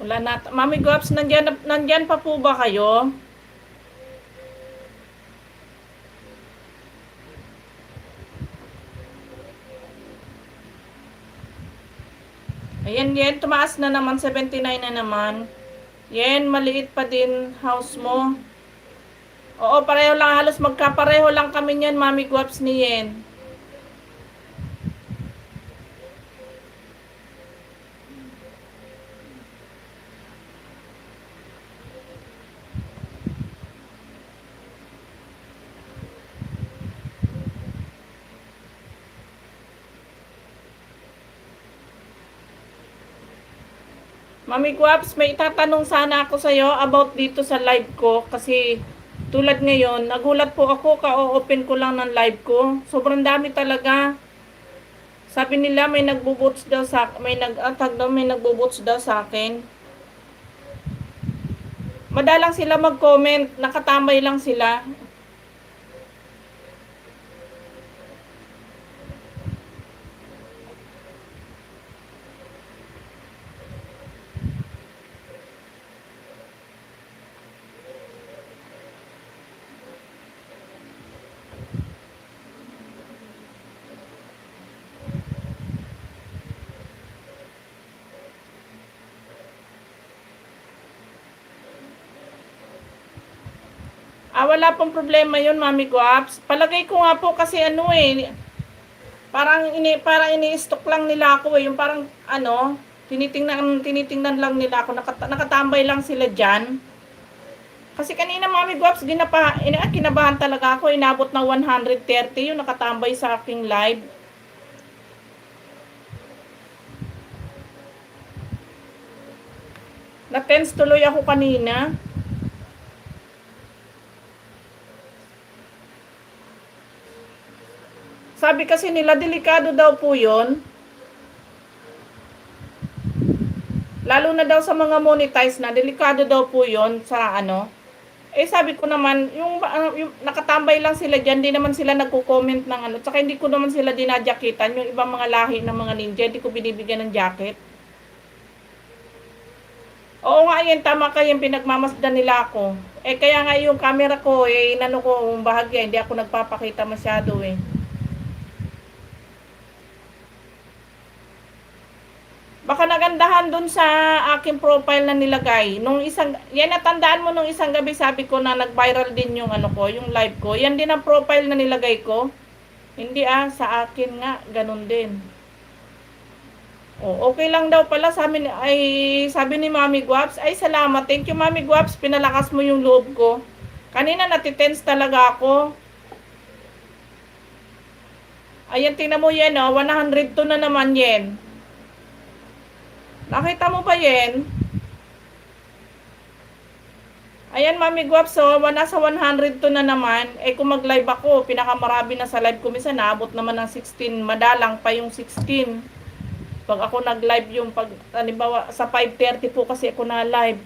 Wala na. Mami Guaps, nandyan pa po ba kayo? Ayan, Yen, tumaas na naman, 79 na naman. Yen, maliit pa din house mo. Oo, pareho lang, halos magkapareho lang kami niyan, Mami Guaps ni Yen. Mami Guaps, may itatanong sana ako sa'yo about dito sa live ko. Kasi tulad ngayon, nagulat po ako, ka-open ko lang ng live ko. Sobrang dami talaga. Sabi nila may nagbo-bots daw sa may nagbo-bots daw sa akin. Madalang sila mag-comment, nakatambay lang sila. Wala pong problema yun, Mami Guaps. Palagay ko nga po kasi parang ini-stock lang nila ako eh. Yung parang tinitingnan lang nila ako. Nakatambay lang sila dyan. Kasi kanina, Mami Guaps, kinabahan talaga ako. Inabot na 130 yung nakatambay sa aking live. Na-tense tuloy ako kanina. Sabi kasi nila, delikado daw po yun. Lalo na daw sa mga monetize na, delikado daw po yon sa ano. Eh sabi ko naman, yung nakatambay lang sila diyan, di naman sila nagko-comment ng ano, tsaka hindi ko naman sila dinajakitan, yung ibang mga lahi ng mga ninja, hindi ko binibigyan ng jacket. Oo nga yan, tama kayo, pinagmamasdan nila ako. Eh kaya nga yung camera ko, eh inano ko bahagya, hindi ako nagpapakita masyado eh. Baka nagandahan dun sa aking profile na nilagay. Nung isang, yan natandaan mo nung isang gabi sabi ko na nag-viral din yung ano ko, yung live ko. Yan din ang profile na nilagay ko. Hindi sa akin nga, ganun din. Oh, okay lang daw pala sabi ni Mami Guaps. Ay salamat, thank you Mami Guaps, pinalakas mo yung loob ko. Kanina natitense talaga ako. Ayan, tingnan mo yan 102 na naman yan. Nakita mo ba yan? Ayan, Mami Guap, so nasa 102 na naman. Eh kung mag-live ako, pinakamarami na sa live ko minsan, naabot naman ng 16. Madalang pa yung 16. Pag ako nag-live yung halimbawa sa 5:30 po kasi ako na live.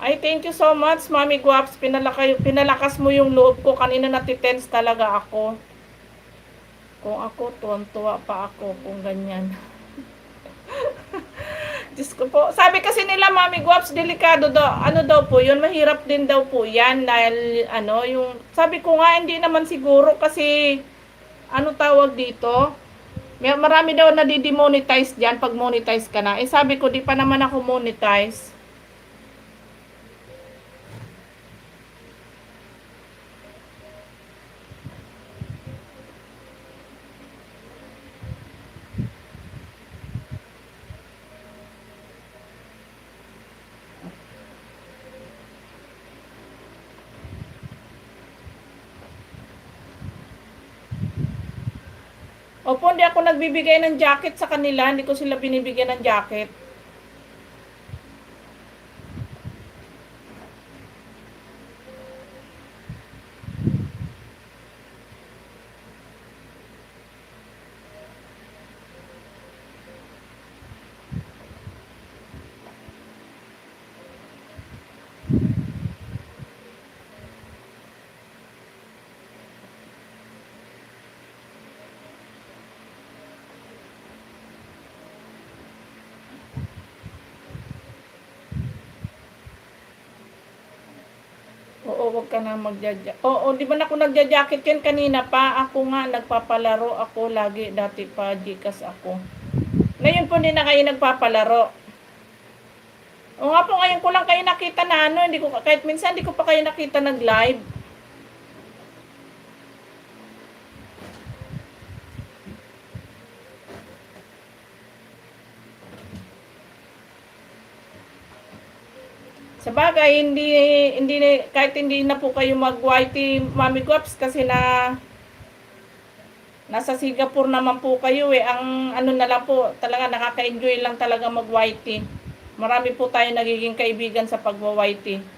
Ay, thank you so much, Mami Guaps. Pinalakas mo yung loob ko. Kanina natitense talaga ako. Kung ako, tuwan-tuwa pa ako kung ganyan. Diyos ko po. Sabi kasi nila, Mami Guaps, delikado daw. Ano daw po yun? Mahirap din daw po yan. Dahil, yung... Sabi ko nga, hindi naman siguro kasi... Ano tawag dito? Marami daw na di-demonetize dyan pag monetize ka na. Eh sabi ko, di pa naman ako monetize. Opo, hindi ako nagbibigay ng jacket sa kanila. Hindi ko sila binibigyan ng jacket. Oo, wag ka na magja-jacket. Oo, di ba na ako nagja-jacket yan kanina pa? Ako nga, nagpapalaro ako lagi. Dati pa, Gcash ako. Ngayon po hindi na kayo nagpapalaro. O nga po, ngayon ko lang kayo nakita na hindi ko, kahit minsan hindi ko pa kayo nakita nag-live. Sa bagay, kahit hindi na po kayo mag-YT, Mami Guaps, kasi nasa Singapore naman po kayo ang ano na lang po, talaga nakaka-enjoy lang talaga mag-YT. Marami po tayo nagiging kaibigan sa pag-YT.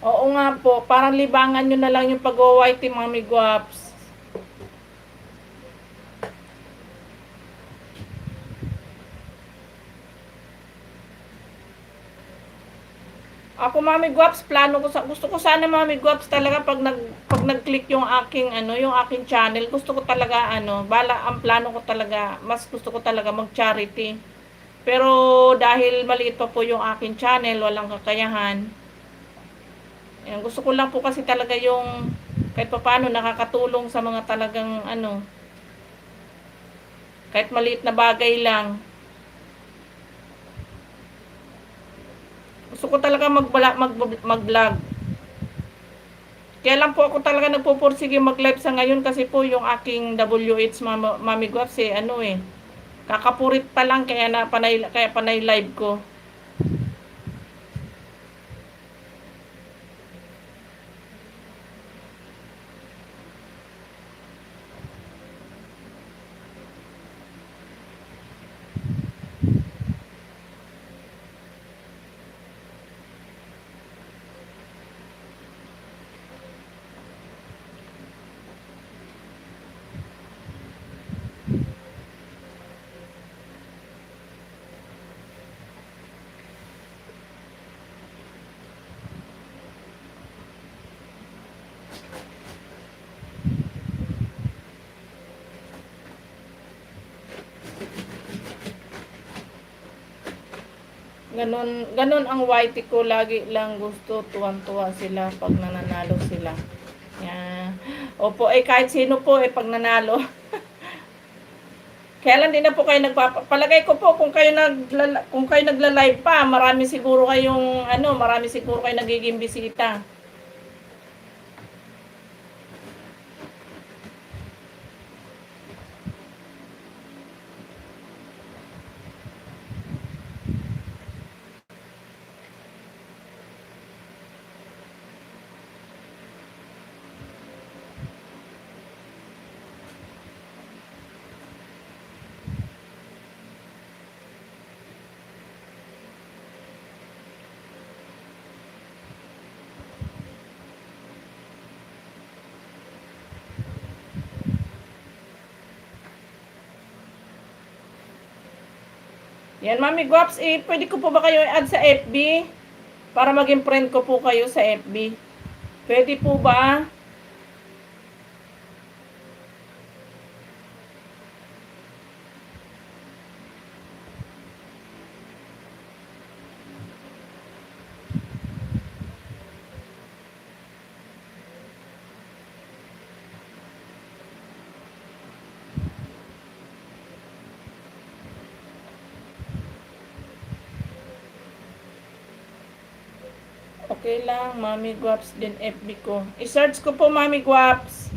Oo nga po, parang libangan nyo na lang yung pag-YT, Mami Guaps. Ako, Mami Guaps, gusto ko sana, Mami Guaps, talaga pag nag-click yung aking yung aking channel, gusto ko talaga ang plano ko talaga, mas gusto ko talaga mag-charity. Pero dahil maliit pa po yung aking channel, walang kakayahan. Ayan, gusto ko lang po kasi talaga yung kahit papaano nakakatulong sa mga talagang ano, kahit maliit na bagay lang. Gusto ko talaga mag-vlog. Kaya lang po ako talaga nagpupursige mag-live sa ngayon kasi po yung aking WH Mami Guaps ano kakapurit pa lang kaya panay live ko. Ganon ang whitey ko, lagi lang gusto, tuwan-tuwa sila pag nananalo sila. Yan. Opo, kahit sino po pag nanalo. Kaya lang din na po kayo palagay ko po kung kayo nagla-live pa, marami siguro kayong nagiging bisita. Yan, Mami Guaps, pwede ko po ba kayo i-add sa FB? Para maging friend ko po kayo sa FB. Pwede po ba? Okay lang, Mami Guaps din FB ko. I-search ko po, Mami Guaps.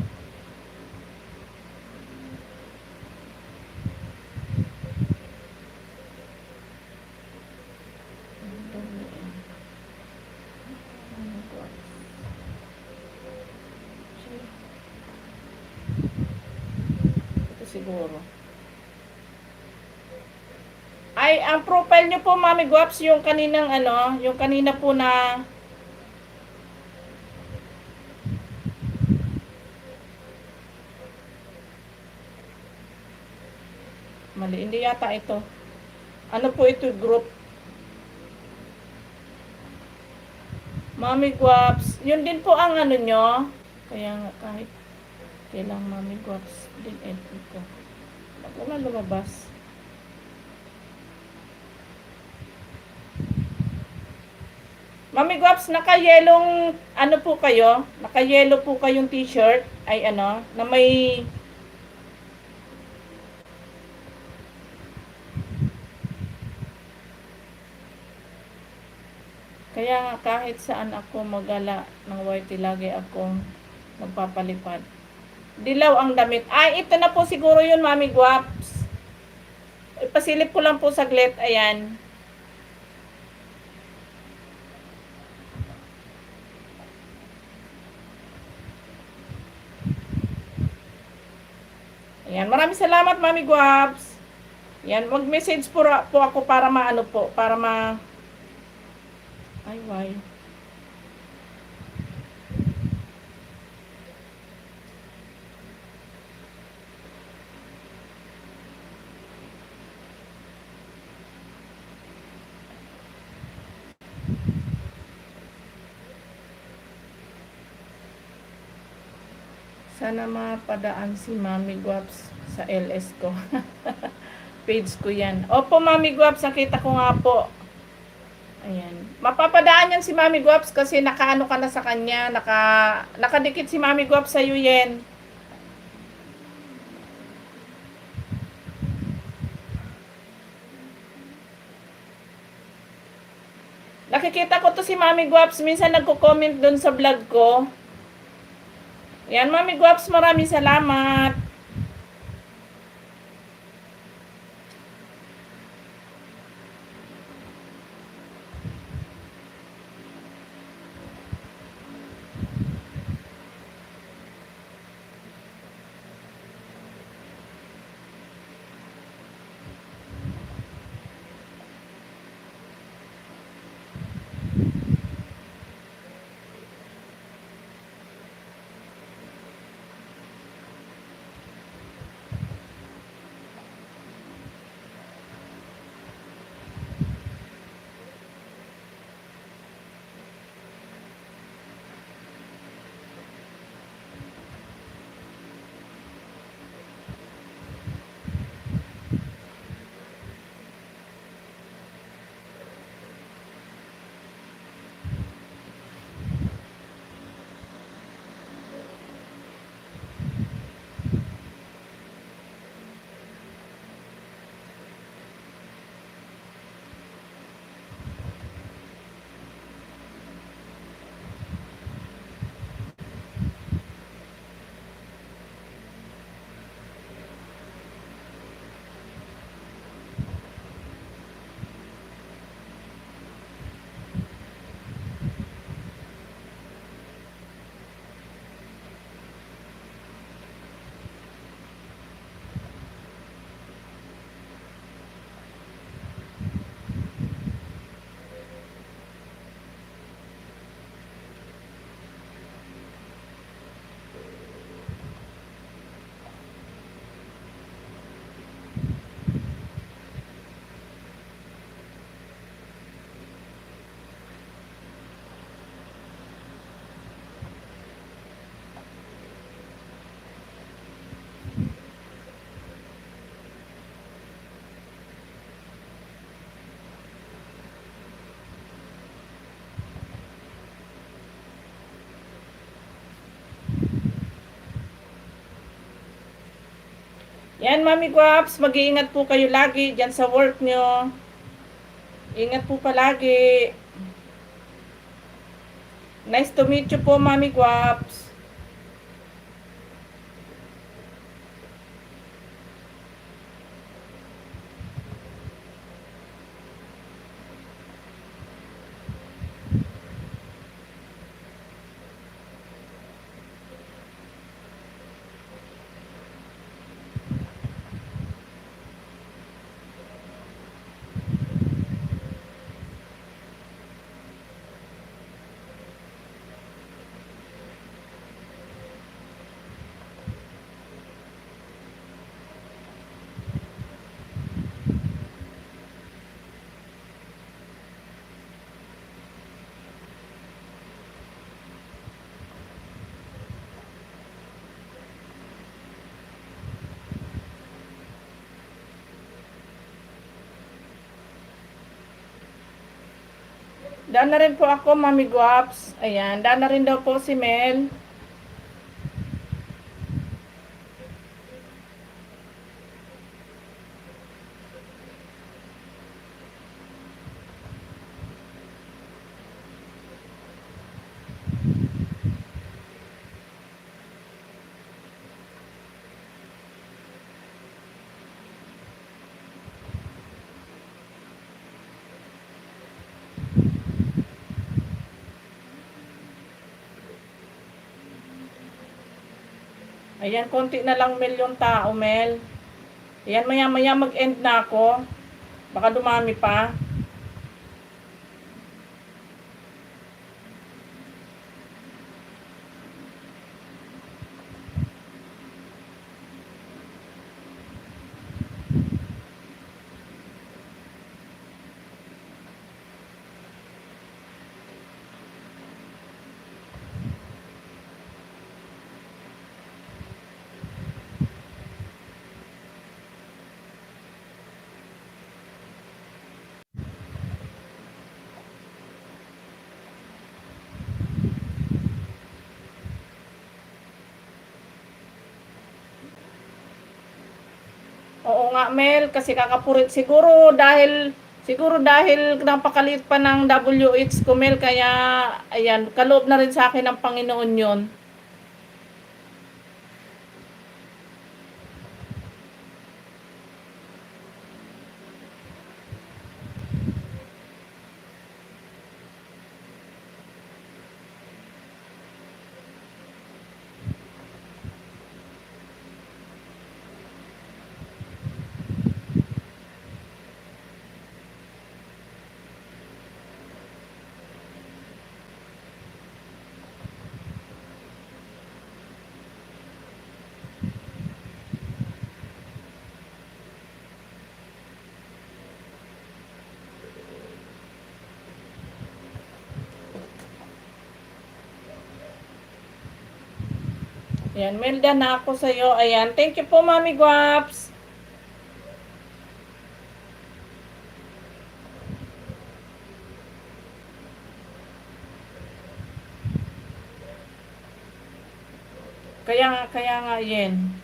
Ito siguro. Ay, ang profile nyo po, Mami Guaps, yung kaninang yung kanina po na mali, hindi yata ito. Ano po ito, group? Mami Guaps, yun din po ang ano nyo. Kaya nga kahit kailang Mami Guaps din FB ko. Bago na lumabas. Mami Guaps, naka-yelong ano po kayo? Naka-yellow po kayong t-shirt ay na may kaya nga kahit saan ako magala ng whitey, lagi akong magpapalipad. Dilaw ang damit. Ay, ito na po siguro yun, Mami Guaps. Ipasilip ko lang po saglit. Ayan. Ayan. Maraming salamat, Mami Guaps. Ayan. Mag-message po ako para maano po. Para ma... Ay, why? Sana mapadaan si Mami Guaps sa LS ko. Page ko yan. Opo, Mami Guaps, nakita ko nga po. Ayan. Mapapadaan yan si Mami Guaps kasi nakaano ka na sa kanya. Nakadikit si Mami Guaps sa Yuyen. Nakikita ko to si Mami Guaps. Minsan nagko-comment doon sa vlog ko. Yan, Mami Guaps, maraming salamat. Yan, Mami Guaps, mag-iingat po kayo lagi dyan sa work nyo. Ingat po palagi. Nice to meet you po, Mami Guaps. Daan na rin po ako, Mami Guaps. Ayan, daan na rin daw po si Mel. Ayan, konti na lang Mel yung tao, Mel. Ayan, maya-maya mag-end na ako. Baka dumami pa. Oo nga, Mel, kasi kakapurit siguro dahil napakaliit pa ng WH ko, Mel, kaya ayan, kaloob na rin sa akin ng Panginoon 'yon. Ayan, Melda na ako sa'yo. Ayan, thank you po, Mami Guaps. Kaya nga, Yen.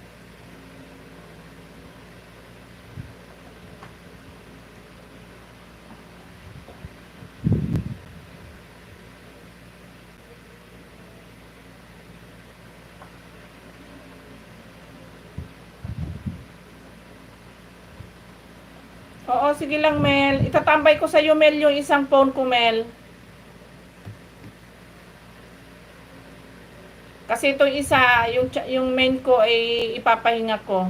Oo, sige lang, Mel. Itatambay ko sa'yo, Mel, yung isang phone ko, Mel. Kasi itong isa, yung main ko ay ipapahinga ko.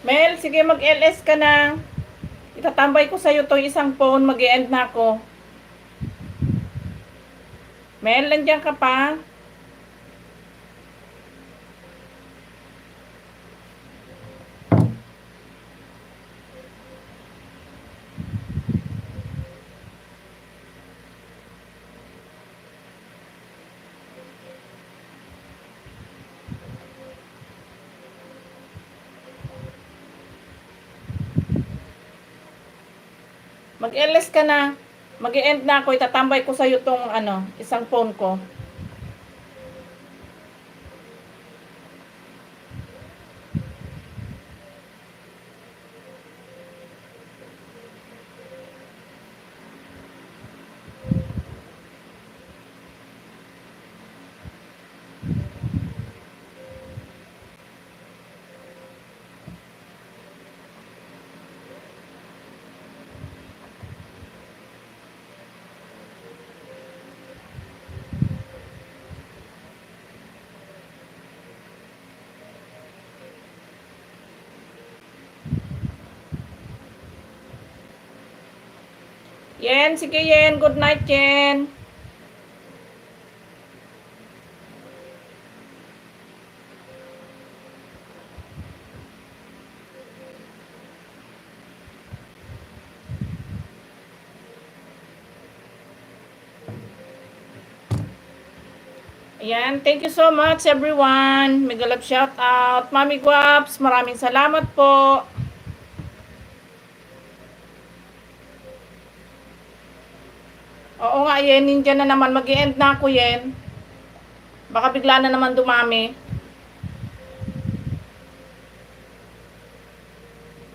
Mel, sige mag-LS ka na. Itatambay ko sa'yo to isang phone, mag-e-end na ako. Mel, nandiyan ka pa? Mag-LS ka na. Mag-e-end na ako. Itatambay ko sa'yo tong isang phone ko. Yen, sige Yen. Good night, Yen. Ayan, thank you so much everyone. Mega love shout out. Mami Guaps, maraming salamat po. Oo nga, Yen, ninja na naman. Mag-i-end na ako, Yen. Baka bigla na naman dumami.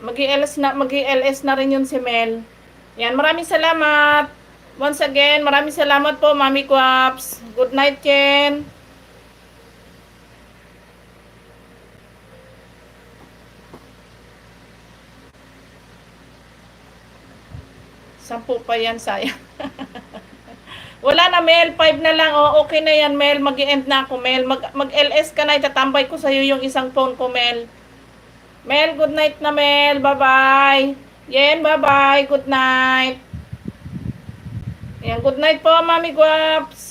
Mag-i-LS na rin yun si Mel. Yan, maraming salamat. Once again, maraming salamat po, Mami Guaps. Good night, Yen. Sampu pa yan, sayang. Wala na, Mel. 5 na lang. O, okay na yan, Mel. Mag-i-end na ako, Mel. Mag-LS ka na. Itatambay ko sa'yo yung isang phone ko, Mel. Mel, good night na, Mel. Bye-bye. Yen, bye-bye. Good night. Ayan, good night po, Mami Guaps.